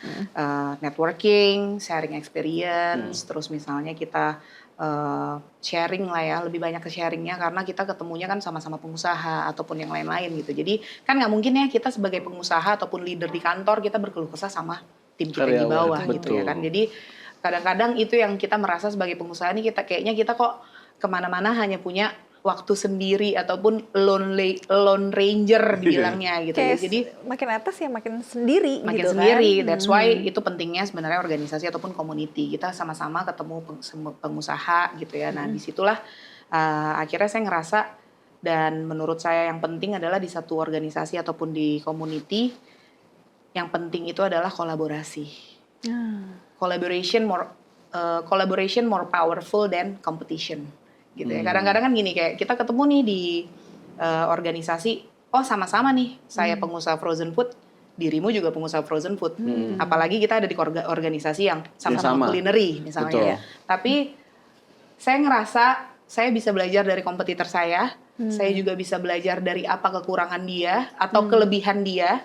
networking, sharing experience, terus misalnya kita sharing lah ya, lebih banyak ke sharingnya karena kita ketemunya kan sama-sama pengusaha ataupun yang lain-lain gitu. Jadi kan nggak mungkin ya kita sebagai pengusaha ataupun leader di kantor kita berkeluh kesah sama tim kita di bawah gitu ya kan. Jadi kadang-kadang itu yang kita merasa sebagai pengusaha ini, kayaknya kita kok kemana-mana hanya punya waktu sendiri ataupun lone ranger dibilangnya gitu ya. Jadi makin atas ya makin sendiri makin gitu sendiri kan. That's why itu pentingnya sebenarnya organisasi ataupun community. Kita sama-sama ketemu pengusaha gitu ya. Nah disitulah akhirnya saya ngerasa, dan menurut saya yang penting adalah di satu organisasi ataupun di community yang penting itu adalah kolaborasi. Ah. Collaboration more powerful than competition gitu ya. Kadang-kadang kan gini, kayak kita ketemu nih di organisasi, oh sama-sama nih saya pengusaha frozen food, dirimu juga pengusaha frozen food. Apalagi kita ada di organisasi yang sama-sama culinary misalnya. Betul. Ya. Tapi saya ngerasa saya bisa belajar dari kompetitor saya juga bisa belajar dari apa kekurangan dia atau kelebihan dia.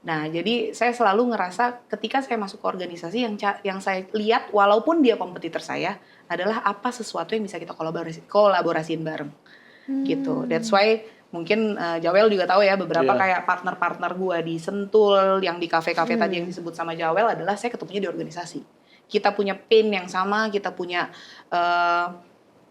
Nah, jadi saya selalu ngerasa ketika saya masuk ke organisasi yang saya lihat walaupun dia kompetitor saya adalah apa sesuatu yang bisa kita kolaborasiin bareng. Gitu. That's why mungkin Jawel juga tahu ya beberapa kayak partner-partner gua di Sentul, yang di kafe-kafe tadi yang disebut sama Jawel adalah saya ketemunya di organisasi. Kita punya pain yang sama, kita punya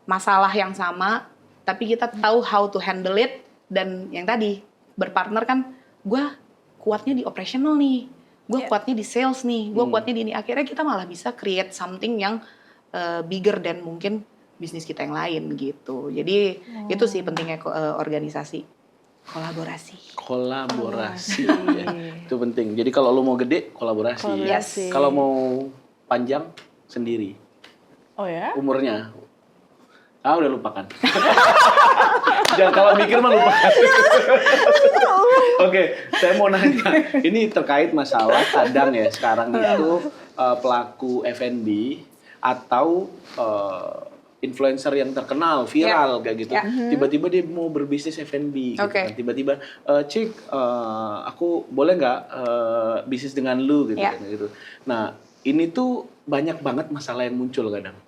masalah yang sama, tapi kita tahu how to handle it. Dan yang tadi berpartner kan, gua kuatnya di operational nih, gue kuatnya di sales nih, gue kuatnya di ini. Akhirnya kita malah bisa create something yang bigger than mungkin bisnis kita yang lain gitu. Jadi itu sih pentingnya organisasi. Kolaborasi. Ya. Itu penting. Jadi kalau lo mau gede, kolaborasi. Kolaborasi. Kalau mau panjang, sendiri. Oh ya? Umurnya. Udah lupakan. Jangan kalau mikir mah lupakan. Oke, saya mau nanya. Ini terkait masalah kadang ya sekarang itu pelaku F&B atau influencer yang terkenal, viral kayak gitu. Tiba-tiba dia mau berbisnis F&B. Gitu kan. Tiba-tiba, Cik, aku boleh nggak bisnis dengan lu gitu kan gitu. Nah, ini tuh banyak banget masalah yang muncul kadang.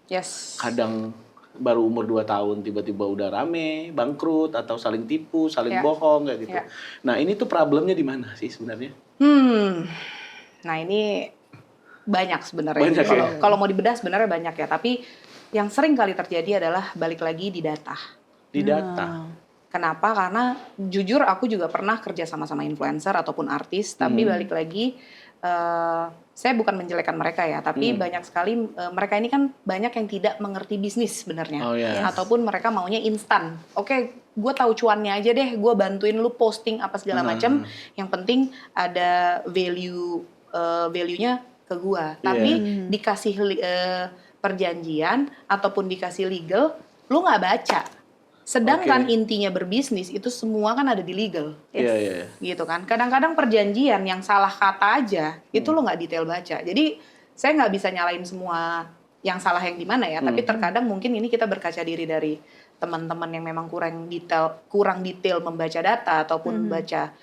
Kadang baru umur 2 tahun tiba-tiba udah rame, bangkrut atau saling tipu, saling bohong kayak gitu. Nah, ini tuh problemnya di mana sih sebenarnya? Nah, ini banyak sebenarnya. Kalau mau dibedah sebenarnya banyak ya, tapi yang sering kali terjadi adalah balik lagi di data. Di data. Kenapa? Karena jujur aku juga pernah kerja sama-sama influencer ataupun artis, tapi balik lagi saya bukan menjelekkan mereka ya, tapi banyak sekali mereka ini kan banyak yang tidak mengerti bisnis sebenarnya, ataupun mereka maunya instan. Oke, gue tahu cuannya aja deh, gue bantuin lu posting apa segala macam. Yang penting ada value-nya ke gue. Tapi dikasih perjanjian ataupun dikasih legal, lu nggak baca. Sedangkan intinya berbisnis itu semua kan ada di legal, gitu kan. Kadang-kadang perjanjian yang salah kata aja itu lo nggak detail baca. Jadi saya nggak bisa nyalain semua yang salah yang di mana ya. Tapi terkadang mungkin ini kita berkaca diri dari teman-teman yang memang kurang detail membaca data ataupun baca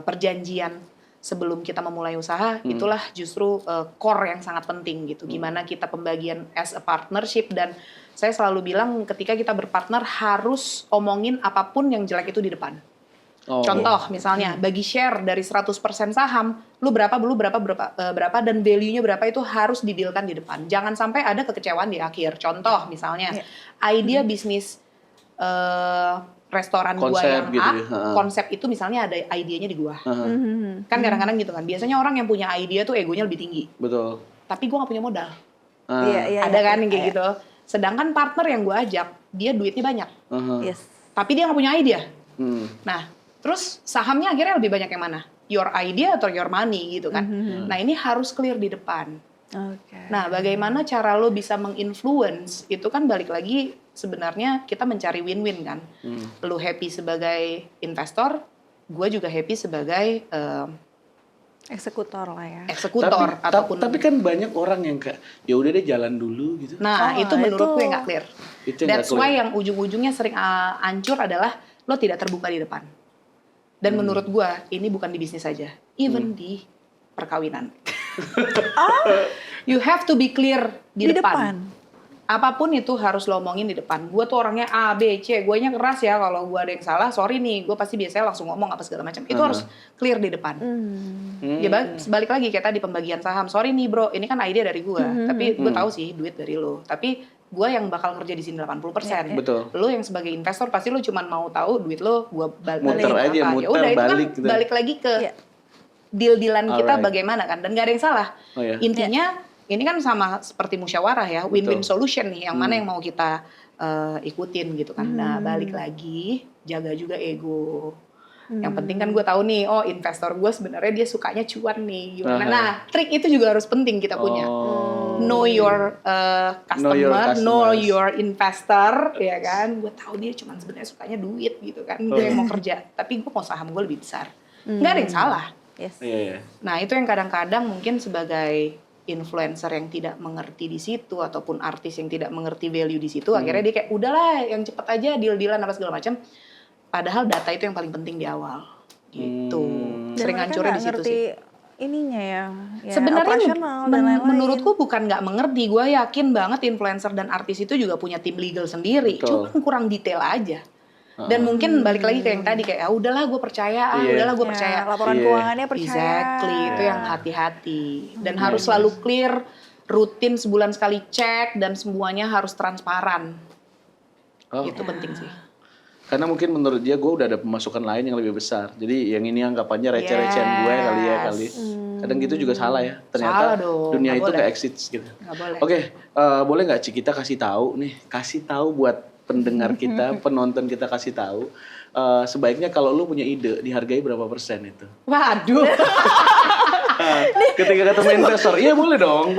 perjanjian sebelum kita memulai usaha. Itulah justru core yang sangat penting gitu. Gimana kita pembagian as a partnership. Dan saya selalu bilang ketika kita berpartner harus omongin apapun yang jelek itu di depan. Contoh misalnya bagi share dari 100% saham, lu berapa dan value-nya berapa itu harus didealkan di depan. Jangan sampai ada kekecewaan di akhir. Contoh misalnya idea bisnis restoran gua yang gitu konsep itu misalnya ada idenya di gua. Kan kadang-kadang gitu kan. Biasanya orang yang punya ide tuh egonya lebih tinggi. Betul. Tapi gua gak punya modal. Ada kan yang kayak gitu. Sedangkan partner yang gue ajak, dia duitnya banyak. Tapi dia gak punya idea. Nah, terus sahamnya akhirnya lebih banyak yang mana? Your idea atau your money gitu kan. Nah, ini harus clear di depan. Nah, bagaimana cara lo bisa menginfluence, itu kan balik lagi sebenarnya kita mencari win-win kan. Lo happy sebagai investor, gue juga happy sebagai eksekutor lah ya. Eksekutor tapi kan banyak orang yang kayak ya udah deh jalan dulu gitu. Nah, itu menurut gue nggak clear. That's why yang ujung-ujungnya sering hancur adalah lo tidak terbuka di depan. Dan menurut gue ini bukan di bisnis saja, even di perkawinan. You have to be clear di depan. Apapun itu harus lo omongin di depan. Gue tuh orangnya A, B, C. Guanya keras ya, kalau gue ada yang salah, sorry nih. Gue pasti biasanya langsung ngomong apa segala macam. Itu harus clear di depan. Ya balik lagi kayak tadi pembagian saham. Sorry nih bro, ini kan ide dari gue. Tapi gue tahu sih duit dari lo. Tapi gue yang bakal kerja di sini 80%. Betul. Lo yang sebagai investor pasti lo cuma mau tahu duit lo gue muter aja, apa. muter Yaudah, balik. Itu kan balik lagi ke deal-dealan kita bagaimana kan. Dan gak ada yang salah. Intinya ini kan sama seperti musyawarah ya, win-win solution nih, yang mana yang mau kita ikutin gitu kan. Nah, balik lagi, jaga juga ego. Yang penting kan gue tahu nih, oh investor gue sebenarnya dia sukanya cuan nih, gimana. Aha. Nah, trik itu juga harus penting kita punya. Know your customer, know your investor, ya kan. Gue tahu dia cuma sebenarnya sukanya duit gitu kan, gue yang mau kerja, tapi gue mau saham gue lebih besar. Nggak ada yang salah. Yes. Iya. Nah, itu yang kadang-kadang mungkin sebagai influencer yang tidak mengerti di situ ataupun artis yang tidak mengerti value di situ, akhirnya dia kayak udahlah yang cepet aja deal-dealan apa segala macam. Padahal data itu yang paling penting di awal. Gitu. Dan Sering mereka hancurnya nggak di situ ngerti sih. ininya ya Sebenarnya operasional dan lain-lain. menurutku bukan nggak mengerti. Gue yakin banget influencer dan artis itu juga punya tim legal sendiri. Betul. Cuman kurang detail aja. Dan mungkin balik lagi ke yang tadi kayak udahlah gue percaya, udahlah gue percaya. Laporan keuangannya percaya. Exactly, itu yang hati-hati. Dan harus selalu clear, rutin sebulan sekali cek dan semuanya harus transparan. Itu penting sih. Karena mungkin menurut dia gue udah ada pemasukan lain yang lebih besar. Jadi yang ini anggapannya receh-recehan gue kali. Kadang gitu juga salah ya. Ternyata Salah dong, dunia nggak itu boleh. kayak exits gitu. Nggak boleh. Oke, boleh nggak Ci kita kasih tahu nih, kasih tahu buat pendengar kita, penonton kita kasih tahu. Sebaiknya kalau lu punya ide dihargai berapa persen itu? Waduh. Ketika ketemu investor, iya boleh dong.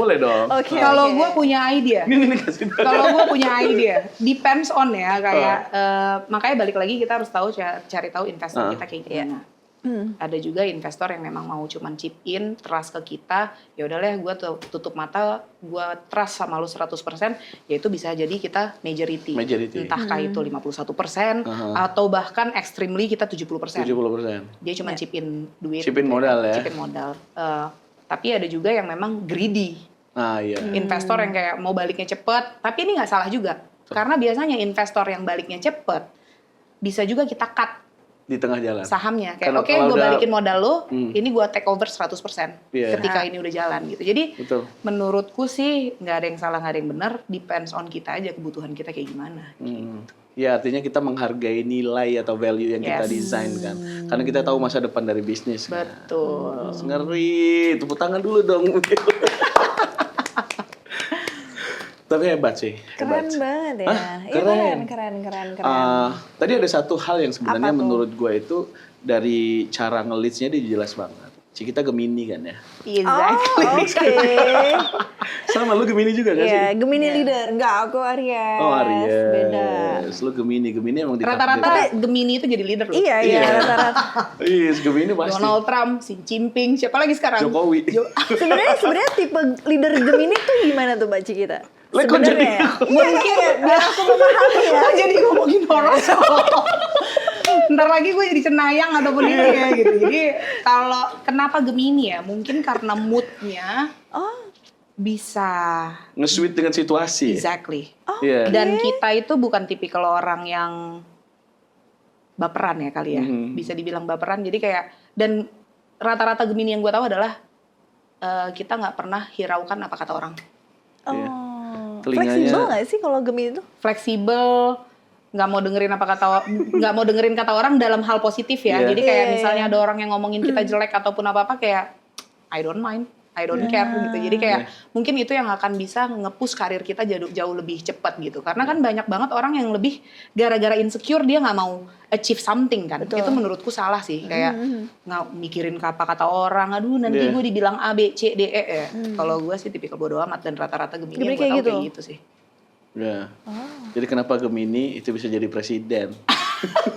Oke. Kalau gue punya idea. Ini kasih tahu. Kalau gue punya idea, depends on ya kayak makanya balik lagi kita harus tahu cari tahu investor kita kayak gimana. Ada juga investor yang memang mau cuman chip in, trust ke kita, ya udahlah gue tutup mata, gue trust sama lu 100%, ya itu bisa jadi kita majority. Entahkah itu 51% atau bahkan extremely kita 70%. 70%. Dia cuma chip in duit. Chip in modal ya. Chip in modal. Tapi ada juga yang memang greedy. Iya. Investor yang kayak mau baliknya cepet, tapi ini nggak salah juga. Karena biasanya investor yang baliknya cepet, bisa juga kita cut Di tengah jalan. sahamnya. Kayak Kalau- oke, kalau gue udah- balikin modal lo, ini gue take over 100% Iya. ketika ini udah jalan gitu. Jadi Betul. menurutku sih nggak ada yang salah, nggak ada yang benar, depends on kita aja kebutuhan kita kayak gimana. Ya artinya kita menghargai nilai atau value yang kita Yes. desain kan. Karena kita tahu masa depan dari bisnis. Kan? Betul. Ngeri, tepuk tangan dulu dong. Tapi hebat sih. Keren hebat. banget ya. Hah? Iya, Keren. keren. Tadi ada satu hal yang sebenarnya Apa tuh? menurut gue itu dari cara nge-leads-nya dia jelas banget. Kita Gemini kan ya. Exactly. Oke. Sama lu Gemini juga kan sih? Iya, Gemini leader. Enggak, aku Aries. Oh Aries. Beda. Lu Gemini emang ditakdir. Rata-rata Gemini itu jadi leader loh. Iya, rata-rata. Iya, Gemini pasti. Donald Trump, Xi Jinping, siapa lagi sekarang? Jokowi. Sebenarnya tipe leader Gemini tuh gimana tuh Mbak Cikita? Lah, kok jadi- Sebenarnya mungkin biar aku memahami ya. Oh, jadi ngomongin horoskop. Ntar lagi gue jadi cenayang ataupun ini ya gitu. Jadi kalau kenapa Gemini ya? Mungkin karena moodnya bisa Nge-sweet dengan situasi. exactly. Iya. Dan kita itu bukan tipikal orang yang baperan ya kali ya. Bisa dibilang baperan. Jadi kayak dan rata-rata Gemini yang gue tahu adalah kita nggak pernah hiraukan apa kata orang. Iya. Oh. Telinganya- Fleksibel nggak sih kalau Gemini tuh? Fleksibel, nggak mau dengerin kata orang dalam hal positif ya. Iya. Jadi kayak Iya. misalnya ada orang yang ngomongin kita jelek ataupun apa-apa kayak I don't mind, I don't care gitu. Jadi kayak mungkin itu yang akan bisa nge-push karir kita jauh lebih cepat gitu. Karena kan banyak banget orang yang lebih gara-gara insecure dia nggak mau achieve something kan. Betul. Itu menurutku salah sih. Kayak nggak mikirin apa kata orang. Aduh nanti Iya. gue dibilang A, B, C, D, E ya. Kalau gue sih tipikal bodo amat dan rata-rata Gemini yang gue kayak tahu gitu? kayak gitu sih. Ya. Jadi kenapa Gemini itu bisa jadi presiden?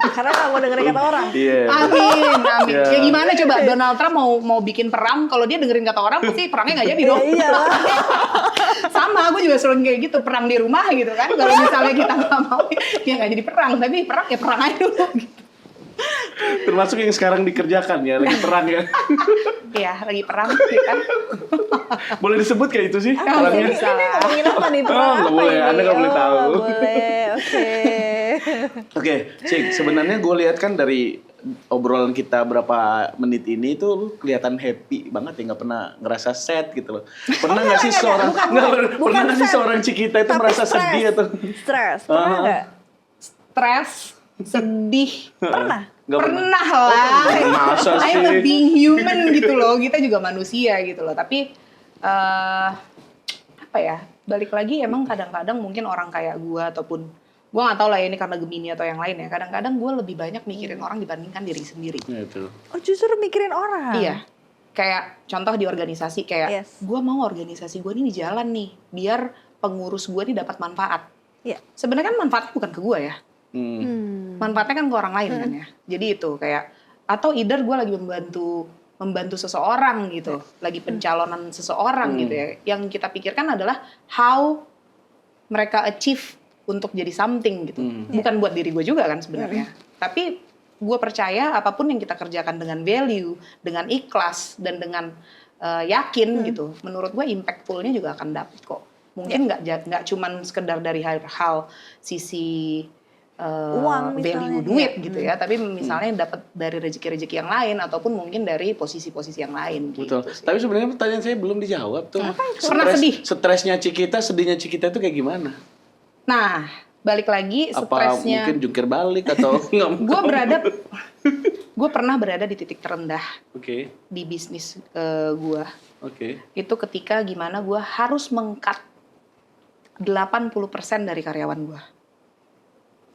Karena nggak mau dengerin kata orang. Iya. Amin. Iya. Ya gimana coba Donald Trump mau bikin perang, kalau dia dengerin kata orang pasti perangnya nggak jadi dong. Iya lah. Sama, aku juga sering kayak gitu, perang di rumah gitu kan. Kalau misalnya kita nggak mau, ya nggak jadi perang. Tapi perang ya perang aja dulu. Gitu. Termasuk yang sekarang dikerjakan ya, lagi perang ya. Iya, lagi perang ya kan. Boleh disebut kayak itu sih perangnya? bisa. Ini ngomongin apa nih? Perang nggak apa boleh. ini? Anda nggak boleh tahu. Nggak boleh, oke. Oke, Cik, sebenarnya gue lihat kan dari obrolan kita berapa menit ini tuh lu kelihatan happy banget ya, nggak pernah ngerasa sad gitu loh. Pernah nggak sih seorang pernah nggak sih sad. seorang Cikita itu Tapi merasa stres. sedih atau Stres, pernah nggak? Stres, sedih. Pernah? nggak Pernah lah. Masa I'm a sih? being human gitu loh. Kita juga manusia gitu loh. Tapi apa ya? Balik lagi emang kadang-kadang mungkin orang kayak gua ataupun gue nggak tahu lah ya ini karena Gemini atau yang lain ya. Kadang-kadang gue lebih banyak mikirin orang dibandingkan diri sendiri. Ya, itu. Oh justru mikirin orang. Iya. Kayak contoh di organisasi kayak gue mau organisasi gue ini jalan nih biar pengurus gue ini dapat manfaat. Iya. Sebenarnya kan manfaatnya bukan ke gue ya. Manfaatnya kan ke orang lain kan ya. Jadi itu kayak atau either gue lagi membantu seseorang gitu, lagi pencalonan seseorang gitu ya. Yang kita pikirkan adalah how mereka achieve untuk jadi something gitu. Bukan buat diri gue juga kan sebenarnya. Tapi gue percaya apapun yang kita kerjakan dengan value, dengan ikhlas dan dengan yakin gitu, menurut gue impactful-nya juga akan dapet kok. Mungkin nggak cuman sekedar dari hal sisi uang value duit gitu ya, tapi misalnya dapat dari rezeki-rezeki yang lain ataupun mungkin dari posisi-posisi yang lain. Betul. Gitu sih. Tapi sebenarnya pertanyaan saya belum dijawab tuh. Pernah sedih? Stresnya Cikita, sedihnya Cikita itu kayak gimana? Nah, balik lagi Apa stresnya. mungkin jungkir balik atau nggak? Gue pernah berada di titik terendah Oke. di bisnis gue. Oke. Itu ketika gimana gue harus meng-cut 80% dari karyawan gue.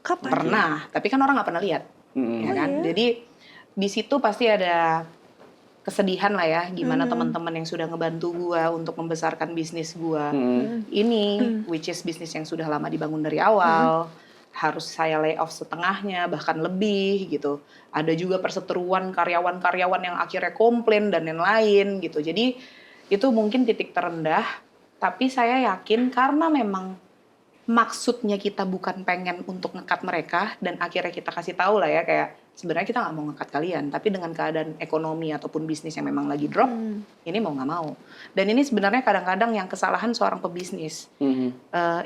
Kapan? Pernah, tapi kan orang nggak pernah lihat, ya kan? Jadi di situ pasti ada kesedihan lah ya, gimana teman-teman yang sudah ngebantu gue untuk membesarkan bisnis gue ini, which is bisnis yang sudah lama dibangun dari awal, harus saya lay off setengahnya, bahkan lebih gitu. Ada juga perseteruan karyawan-karyawan yang akhirnya komplain dan lain-lain gitu. Jadi itu mungkin titik terendah, tapi saya yakin karena memang maksudnya kita bukan pengen untuk ngekat mereka dan akhirnya kita kasih tahu lah ya kayak sebenarnya kita nggak mau ngekat kalian tapi dengan keadaan ekonomi ataupun bisnis yang memang lagi drop ini mau nggak mau dan ini sebenarnya kadang-kadang yang kesalahan seorang pebisnis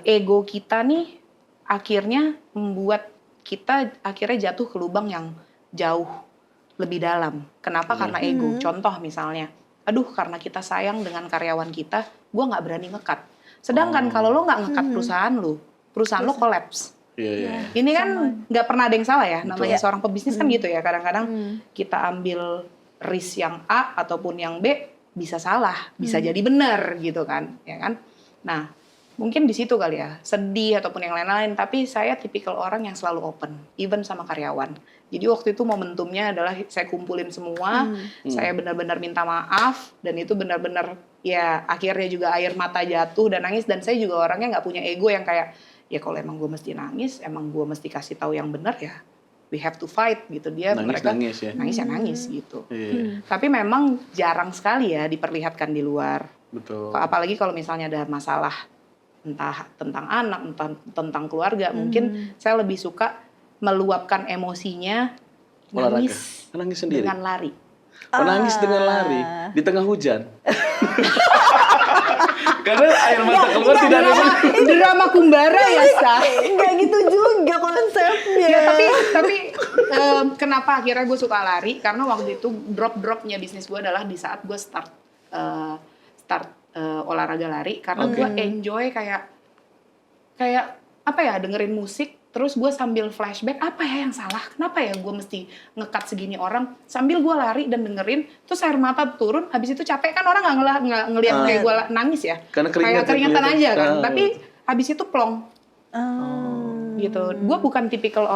ego kita nih akhirnya membuat kita akhirnya jatuh ke lubang yang jauh lebih dalam. Kenapa? Karena ego. Contoh misalnya aduh karena kita sayang dengan karyawan kita gue nggak berani ngekat. Sedangkan kalau lo nggak ngekat perusahaan lo kolaps. Iya. Ini kan nggak pernah ada yang salah ya. Namanya seorang pebisnis kan gitu ya. Kadang-kadang kita ambil risk yang A ataupun yang B bisa salah, bisa jadi benar gitu kan, ya kan. Nah, mungkin di situ kali ya, sedih ataupun yang lain-lain. Tapi saya tipikal orang yang selalu open, even sama karyawan. Jadi waktu itu momentumnya adalah saya kumpulin semua, saya benar-benar minta maaf dan itu benar-benar ya akhirnya juga air mata jatuh dan nangis dan saya juga orangnya nggak punya ego yang kayak ya kalau emang gue mesti nangis, emang gue mesti kasih tahu yang benar ya we have to fight gitu. Dia mereka nangis ya nangis gitu. Tapi memang jarang sekali ya diperlihatkan di luar. Betul. Apalagi kalau misalnya ada masalah entah tentang anak, entah tentang keluarga, mungkin saya lebih suka meluapkan emosinya nangis sendiri dengan lari. Nangis dengan lari di tengah hujan. Karena air mata keluar tidak ada. Drama kumbara ya, Sa. Enggak gitu juga konsepnya. Ya, tapi kenapa akhirnya gue suka lari? Karena waktu itu drop-dropnya bisnis gue adalah di saat gue start olahraga lari. Karena gue enjoy kayak apa ya, dengerin musik. Terus gue sambil flashback, apa ya yang salah? Kenapa ya gue mesti ngekat segini orang? Sambil gue lari dan dengerin, terus air mata turun, habis itu capek kan orang nggak ngeliat kayak gue nangis ya. Karena kayak keringetan aja kan. Tapi habis itu plong. Gitu. Gue bukan tipikal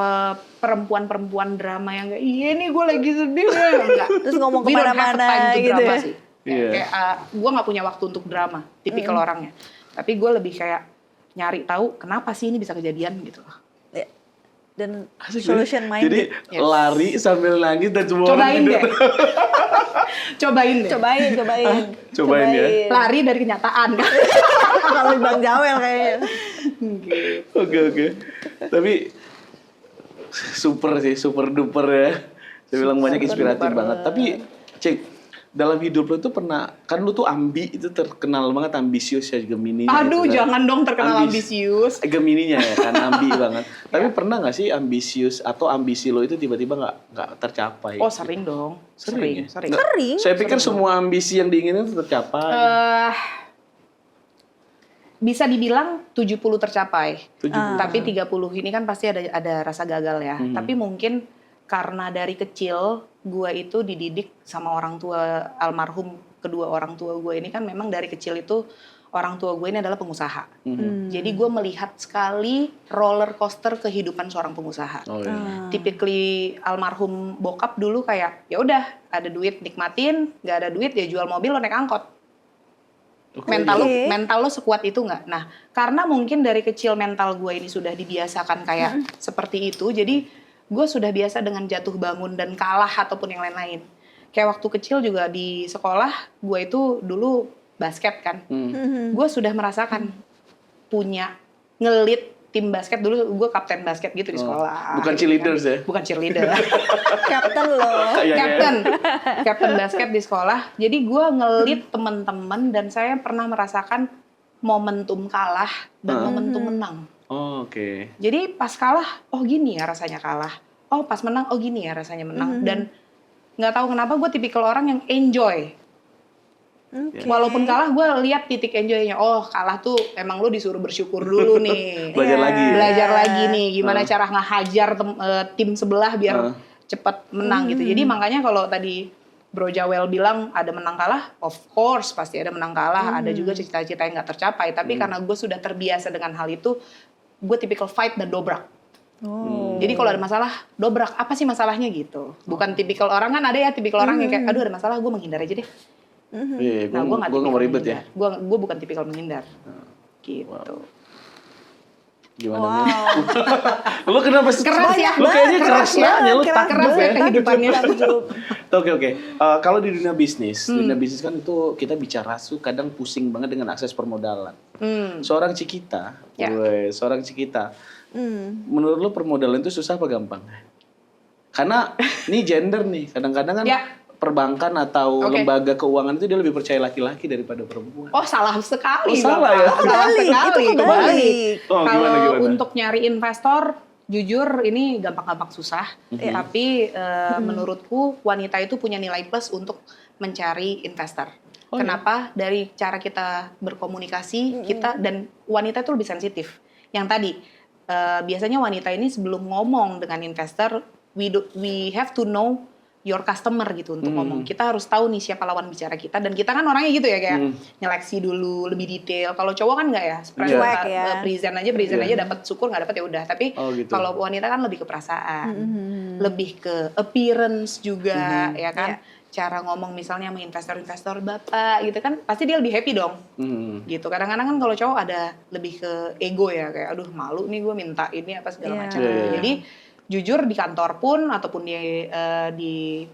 perempuan-perempuan drama yang kayak, iya nih gue lagi sedih. Enggak. Terus ngomong kemana-mana gitu ya. Sih. Kayak gue nggak punya waktu untuk drama, tipikal orangnya. Tapi gue lebih kayak nyari tahu kenapa sih ini bisa kejadian gitu loh. Dan solution minded. Jadi lari sambil nangis dan semua Cobain orang deh. Cobain ya. Lari dari kenyataan kan. Kalau Bang Jawel kayaknya. Oke. Tapi super duper ya. Saya bilang banyak inspiratif banget. Tapi Cik, dalam hidup lo tuh pernah, kan lo tuh itu terkenal banget ambisius ya, Gemini. Aduh, gitu kan. jangan dong terkenal ambisius. Gemininya ya kan, ambi banget. Tapi pernah nggak sih ambisius atau ambisi lo itu tiba-tiba nggak tercapai? Oh, sering dong. Sering. Saya pikir semua ambisi yang diinginin itu tercapai. Bisa dibilang 70 tercapai. 70. Tapi 30 ini kan pasti ada rasa gagal ya. Tapi mungkin karena dari kecil gue itu dididik sama orang tua almarhum, kedua orang tua gue ini kan memang dari kecil itu orang tua gue ini adalah pengusaha. Jadi gue melihat sekali roller coaster kehidupan seorang pengusaha. Oh, iya. Typically almarhum bokap dulu kayak ya udah ada duit nikmatin, nggak ada duit ya jual mobil lo naik angkot. Mental lo sekuat itu nggak? Nah, karena mungkin dari kecil mental gue ini sudah dibiasakan kayak seperti itu, jadi gue sudah biasa dengan jatuh bangun dan kalah ataupun yang lain-lain. Kayak waktu kecil juga di sekolah, gue itu dulu basket kan. Gue sudah merasakan punya ngelit tim basket dulu, gue kapten basket gitu di sekolah. Bukan gitu cheerleaders kan. ya? Bukan cheerleader. Captain loh. Captain basket di sekolah. Jadi gue ngelit teman-teman dan saya pernah merasakan momentum kalah dan momentum menang. Oh, oke. Jadi pas kalah, oh gini ya rasanya kalah. Oh pas menang, oh gini ya rasanya menang. Dan nggak tahu kenapa gue tipikal orang yang enjoy. Walaupun kalah, gue lihat titik enjoy-nya. Oh kalah tuh emang lu disuruh bersyukur dulu nih. Belajar lagi. Belajar lagi nih, gimana cara ngehajar tim sebelah biar cepat menang gitu. Jadi makanya kalau tadi Bro Jawel bilang ada menang kalah, of course pasti ada menang kalah. Ada juga cita-cita yang nggak tercapai. Tapi karena gue sudah terbiasa dengan hal itu, gue tipikal fight dan dobrak. Jadi kalau ada masalah, dobrak. Apa sih masalahnya gitu? Bukan tipikal orang kan ada ya, tipikal orang yang kayak, aduh ada masalah, gue menghindar aja deh. Iya, Nah, gue nggak mau ribet ya. Gue bukan tipikal menghindar. Gitu. Wow. Gimana nih? Lu kenapa sih? Keras ya? Lu kayaknya keras ya? banget, lu Keras takjub ya kehidupannya. Oke. Kalau di dunia bisnis kan itu kita bicara kadang pusing banget dengan akses permodalan. Seorang Cikita, seorang Cikita. Menurut lu permodalan itu susah apa gampang? Karena ini gender nih, kadang-kadang kan perbankan atau lembaga keuangan itu dia lebih percaya laki-laki daripada perempuan. Oh salah sekali. Salah ya? Salah sekali. Itu kebalik. Kalau untuk nyari investor, jujur ini gampang-gampang susah. Tapi menurutku wanita itu punya nilai plus untuk mencari investor. Kenapa? Dari cara kita berkomunikasi, kita dan wanita itu lebih sensitif. Yang tadi, biasanya wanita ini sebelum ngomong dengan investor, we have to know your customer gitu untuk ngomong. Kita harus tahu nih siapa lawan bicara kita, dan kita kan orangnya gitu ya kayak nyeleksi dulu lebih detail. Kalau cowok kan enggak ya, present aja dapat syukur, nggak dapat ya udah. Tapi kalau wanita kan lebih ke perasaan, lebih ke appearance juga ya kan. Cara ngomong misalnya sama investor-investor bapak gitu kan, pasti dia lebih happy dong. Gitu. Kadang-kadang kan kalau cowok ada lebih ke ego ya, kayak aduh malu nih gue minta ini apa segala macam. Jadi jujur di kantor pun ataupun di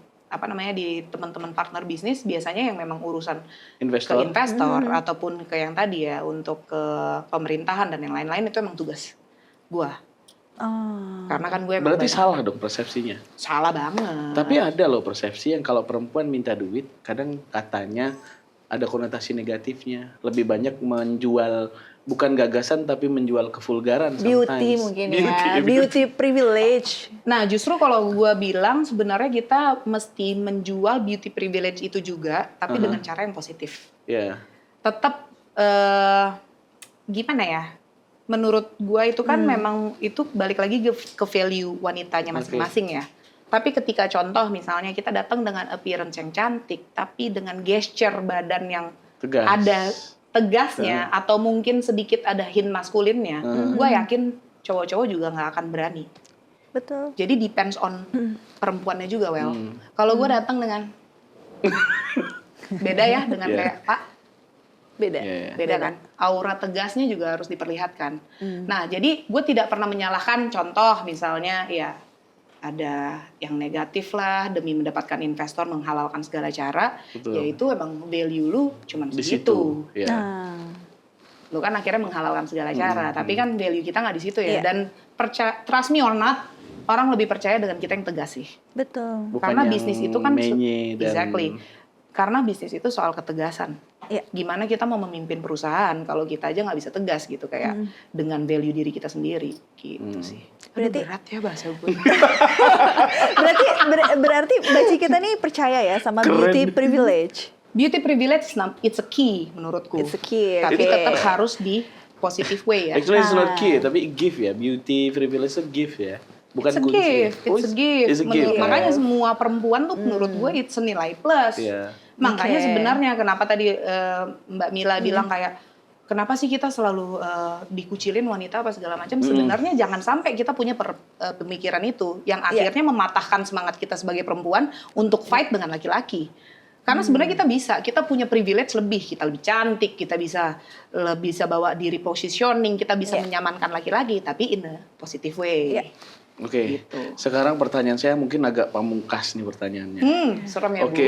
teman-teman partner bisnis, biasanya yang memang urusan investor. ke investor ataupun ke yang tadi ya untuk ke pemerintahan dan yang lain-lain itu emang tugas gua. Karena kan gue berarti salah dong persepsinya. Salah banget. Tapi ada loh persepsi yang kalau perempuan minta duit, kadang katanya ada konotasi negatifnya. Lebih banyak menjual bukan gagasan tapi menjual kevulgaran Beauty sometimes. mungkin ya. Beauty privilege. Nah justru kalau gue bilang sebenarnya kita mesti menjual beauty privilege itu juga, tapi dengan cara yang positif. Tetap gimana ya? Menurut gue itu kan memang itu balik lagi ke value wanitanya masing-masing ya. Tapi ketika contoh misalnya kita datang dengan appearance yang cantik, tapi dengan gesture badan yang tegas. Ada tegasnya atau mungkin sedikit ada hint maskulinnya, gue yakin cowok-cowok juga nggak akan berani. Betul. Jadi depends on perempuannya juga, Kalau gue datang dengan beda ya dengan kayak Pak, beda kan. Aura tegasnya juga harus diperlihatkan. Nah, jadi gue tidak pernah menyalahkan contoh misalnya ya ada yang negatif lah demi mendapatkan investor menghalalkan segala cara. Yaitu emang value lu cuma segitu. Lu kan akhirnya menghalalkan segala cara, tapi kan value kita nggak di situ ya. Dan trust me or not, orang lebih percaya dengan kita yang tegas sih. Betul. Bukan karena bisnis itu kan exactly. Karena bisnis itu soal ketegasan. Gimana kita mau memimpin perusahaan kalau kita aja nggak bisa tegas gitu kayak dengan value diri kita sendiri gitu sih. Berarti berat ya bahasa gue. berarti Baci kita nih percaya ya sama beauty privilege. Beauty privilege it's a key menurutku. It's a key. Tapi tetap harus di positive way ya. Actually it's not key, tapi gift ya. Beauty privilege itu gift ya. Bukan it's a gift. It's a gift. Makanya semua perempuan tuh menurut gue it's a nilai plus. Makanya sebenarnya kenapa tadi Mbak Mila bilang kayak kenapa sih kita selalu dikucilin wanita apa segala macam? Sebenarnya jangan sampai kita punya pemikiran itu yang akhirnya mematahkan semangat kita sebagai perempuan untuk fight dengan laki-laki. Karena sebenarnya kita punya privilege lebih, kita lebih cantik, kita bisa bawa diri positioning, kita bisa menyamankan laki-laki, tapi in a positive way. Oke, Gitu. sekarang pertanyaan saya mungkin agak pamungkas nih pertanyaannya. Serem ya, Bu. Oke,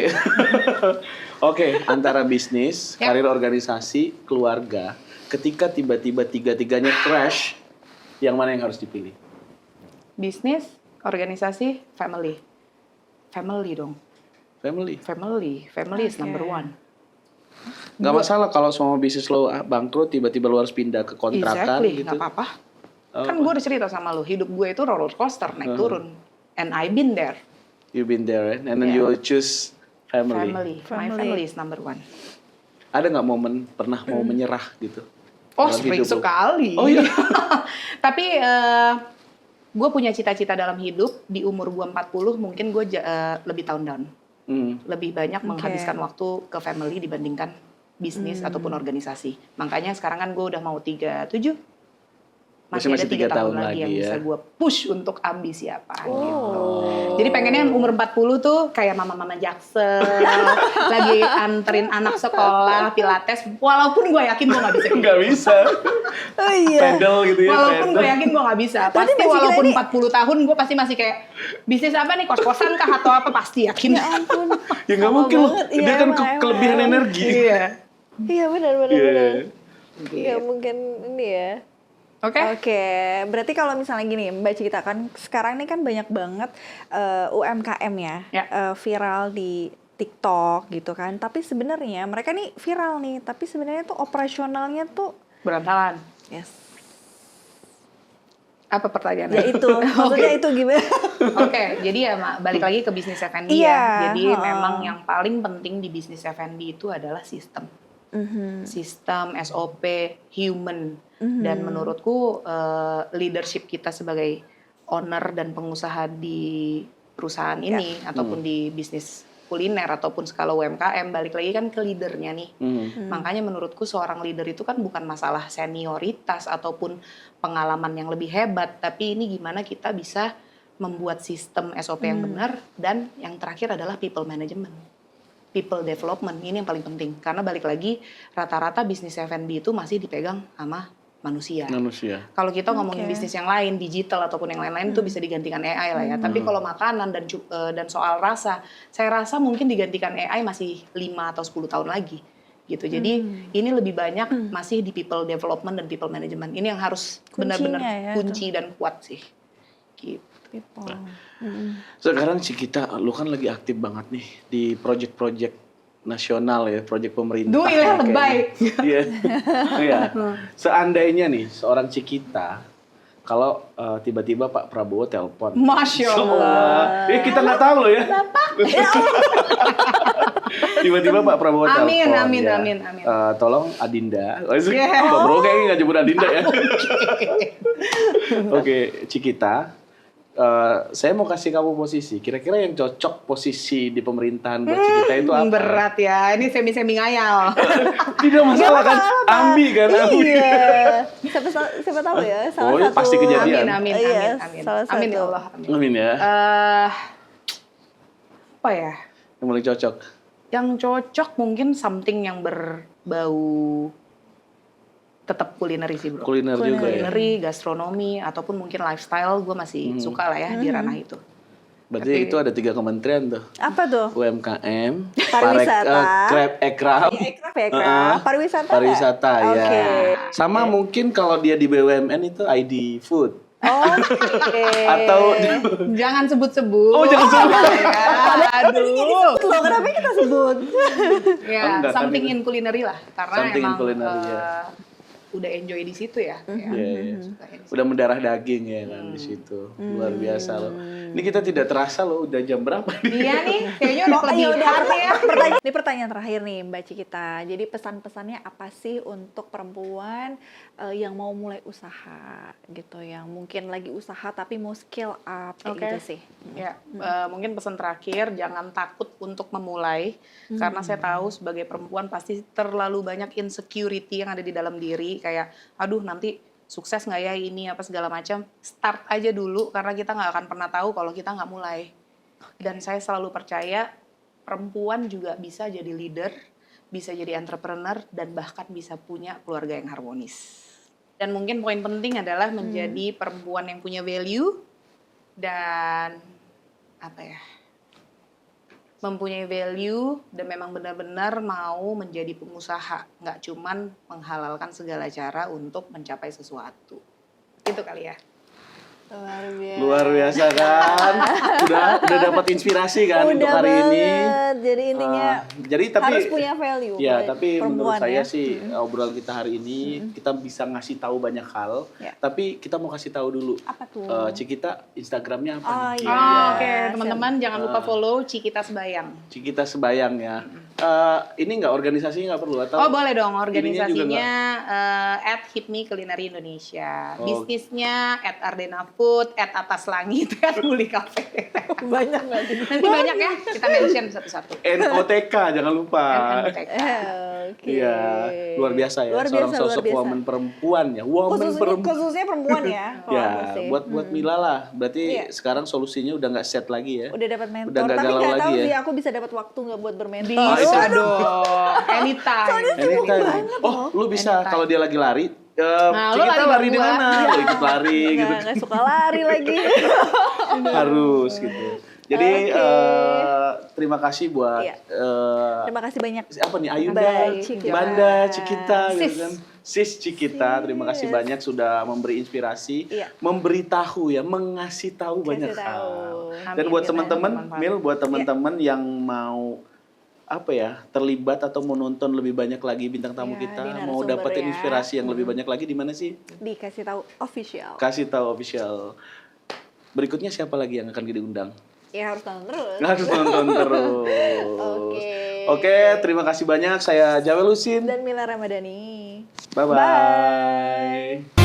oke, antara bisnis, Ya. karir organisasi, keluarga, ketika tiba-tiba tiga-tiganya crash, yang mana yang harus dipilih? Bisnis, organisasi, family. Family dong. Family. Family is number one. Gak masalah kalau semua bisnis lo bangkrut, tiba-tiba lo harus pindah ke kontrakan Exactly, gitu. nggak apa-apa. Kan gue udah cerita sama lo, hidup gue itu roller coaster, naik turun. And I've been there. You've been there, right? And then you choose family. My family is number one. Ada nggak momen pernah mau menyerah gitu? Oh, dalam sering hidup lo? sekali. Oh iya. Tapi gue punya cita-cita dalam hidup, di umur gue 40 mungkin gue lebih down. Lebih banyak menghabiskan waktu ke family dibandingkan bisnis ataupun organisasi. Makanya sekarang kan gue udah mau 37. Masih ada 3 tahun lagi yang bisa gue push untuk ambisi apa gitu. Jadi pengennya umur 40 tuh kayak mama-mama Jaksel, lagi anterin anak sekolah, pilates, walaupun gue yakin gue gak bisa. Nggak bisa. Oh iya. Pedal gitu ya. Walaupun gue yakin gue gak bisa. Berarti Pasti masih walaupun kira 40 tahun gue pasti masih kayak, bisnis apa nih, kos-kosan kah atau apa, pasti yakin. Ya ampun. Ya nggak mungkin loh. banget. Dia Iya, kan emang. kelebihan energi. Iya. Iya benar. Gitu. Ya mungkin ini ya. Oke. Oke, berarti kalau misalnya gini, Mbak Cikita kan sekarang ini kan banyak banget UMKM ya, viral di TikTok gitu kan. Tapi sebenarnya mereka nih viral nih, tapi sebenarnya tuh operasionalnya tuh Berantakan. yes. Apa pertanyaannya? Ya itu, maksudnya itu gimana? Oke, jadi ya balik lagi ke bisnis F&B Iya, ya. Jadi memang yang paling penting di bisnis F&B itu adalah sistem. Sistem, SOP, human. Dan menurutku leadership kita sebagai owner dan pengusaha di perusahaan ini ataupun di bisnis kuliner ataupun skala UMKM, balik lagi kan ke leadernya nih. Makanya menurutku seorang leader itu kan bukan masalah senioritas ataupun pengalaman yang lebih hebat, tapi ini gimana kita bisa membuat sistem SOP yang benar, dan yang terakhir adalah people management. People development, ini yang paling penting. Karena balik lagi, rata-rata bisnis F&B itu masih dipegang sama manusia. Kalau kita ngomongin bisnis yang lain, digital ataupun yang lain-lain itu bisa digantikan AI lah ya. Tapi kalau makanan dan soal rasa, saya rasa mungkin digantikan AI masih 5 atau 10 tahun lagi. Gitu. Jadi ini lebih banyak masih di people development dan people management. Ini yang harus benar-benar kunci dan kuat sih. Gitu. Sekarang Cikita, lu kan lagi aktif banget nih di project-project nasional ya, project pemerintah. Duh, ilah lebay. Iya. Iya. Seandainya nih seorang Cikita, kalau tiba-tiba Pak Prabowo telepon. Masya Allah. Kita nggak tahu loh ya. Tiba-tiba Pak Prabowo telepon. Amin. Tolong Adinda. Pak Prabowo kayaknya nggak jemput Adinda ya. Oke, Cikita. Saya mau kasih kamu posisi. Kira-kira yang cocok posisi di pemerintahan buat Cikita itu apa? Berat ya. Ini semi-semi ngayal. Tidak masalah kan? Ambi kan? Ambi. Iya. Siapa tahu ya. Salah Oh, satu. pasti kejadian. Amin. Iya, Amin salah ya satu. Allah. Amin. Amin ya. Apa ya? Yang paling cocok. Yang cocok mungkin something yang berbau tetap kulineri sih bro. Kuliner juga ya. Kulineri, gastronomi, ataupun mungkin lifestyle, gue masih suka lah ya di ranah itu. Berarti itu ada 3 kementerian tuh. Apa tuh? UMKM, Pariwisata. Ekraf, Ekraf. Pariwisata. pariwisata ya. Oke. Sama mungkin kalau dia di BUMN itu ID Food. Oke. Atau Jangan sebut-sebut. Oh, jangan sebut. Ya, aduh. Loh, kenapa kita sebut? Ya, Enggak, something kan in culinary lah. Karena Something in emang culinary, ya. udah enjoy di situ ya. Iya, iya. Udah mendarah daging ya kan di situ. Luar biasa loh. Ini kita tidak terasa loh udah jam berapa nih. Iya nih, kayaknya udah kelebihan ya. Ini pertanyaan terakhir nih Mbak Cikita. Jadi pesan-pesannya apa sih untuk perempuan yang mau mulai usaha gitu, yang mungkin lagi usaha tapi mau scale up kayak gitu sih? Ya, mungkin pesan terakhir, jangan takut untuk memulai, karena saya tahu sebagai perempuan pasti terlalu banyak insecurity yang ada di dalam diri, kayak aduh nanti sukses nggak ya ini apa segala macam. Start aja dulu, karena kita nggak akan pernah tahu kalau kita nggak mulai. Dan saya selalu percaya perempuan juga bisa jadi leader, bisa jadi entrepreneur, dan bahkan bisa punya keluarga yang harmonis. Dan mungkin poin penting adalah menjadi perempuan yang punya value dan mempunyai value dan memang benar-benar mau menjadi pengusaha, nggak cuman menghalalkan segala cara untuk mencapai sesuatu. Itu kali ya. Luar biasa kan? udah dapat inspirasi kan untuk hari ini. Jadi intinya tapi harus punya value. Ya, tapi menurut saya ya. sih obrolan kita hari ini kita bisa ngasih tahu banyak hal. Tapi kita mau kasih tahu dulu. Apa tuh? Cikita Instagramnya apa? nih? Iya. Oke, teman-teman jangan lupa follow Cikita Sebayang. Cikita Sebayang ya. Ini nggak organisasinya nggak perlu atau? Oh boleh dong, ininya juga organisasinya @hipmi Culinary Indonesia, bisnisnya @ardena Food, @atas langit, @muli cafe. Banyak Nanti banyak ya, kita mention satu-satu. NOTK jangan lupa. NOTK. Oke. Iya, luar biasa ya. Seorang sosok woman perempuan ya. Khususnya perempuan ya. Ya, buat Mila lah. Berarti sekarang solusinya udah nggak set lagi ya. Udah dapat mentor, Udah nggak tapi galau nggak lagi tahu ya. sih aku bisa dapat waktu nggak buat bermentor. Bisa dong, anytime. Anytime. Oh, lu bisa kalau dia lagi lari. Nah, lu Cikita lari di gua. mana? Lu ikut lari gitu. Nggak suka lari lagi. Harus gitu. Jadi terima kasih buat Terima kasih banyak. apa nih Ayunda, Cikita. Banda, Cikita, Sis. gitu kan. Sis Cikita, terima kasih banyak sudah memberi inspirasi, Iya. memberitahu ya, mengasih tahu banyak tahu. hal. Amin, Dan buat biar teman-teman, bermanfaat. Mil, buat teman-teman yang mau terlibat atau mau nonton lebih banyak lagi bintang tamu Ya, kita, di mau Narasumber dapetin ya. inspirasi yang lebih banyak lagi di mana sih? Dikasih tahu official. Kasih tahu official. Berikutnya siapa lagi yang akan diundang? Ya harus nonton terus. Harus nonton terus. Oke, terima kasih banyak. Saya Jawel Husin. Dan Mila Ramadhani. Bye-bye.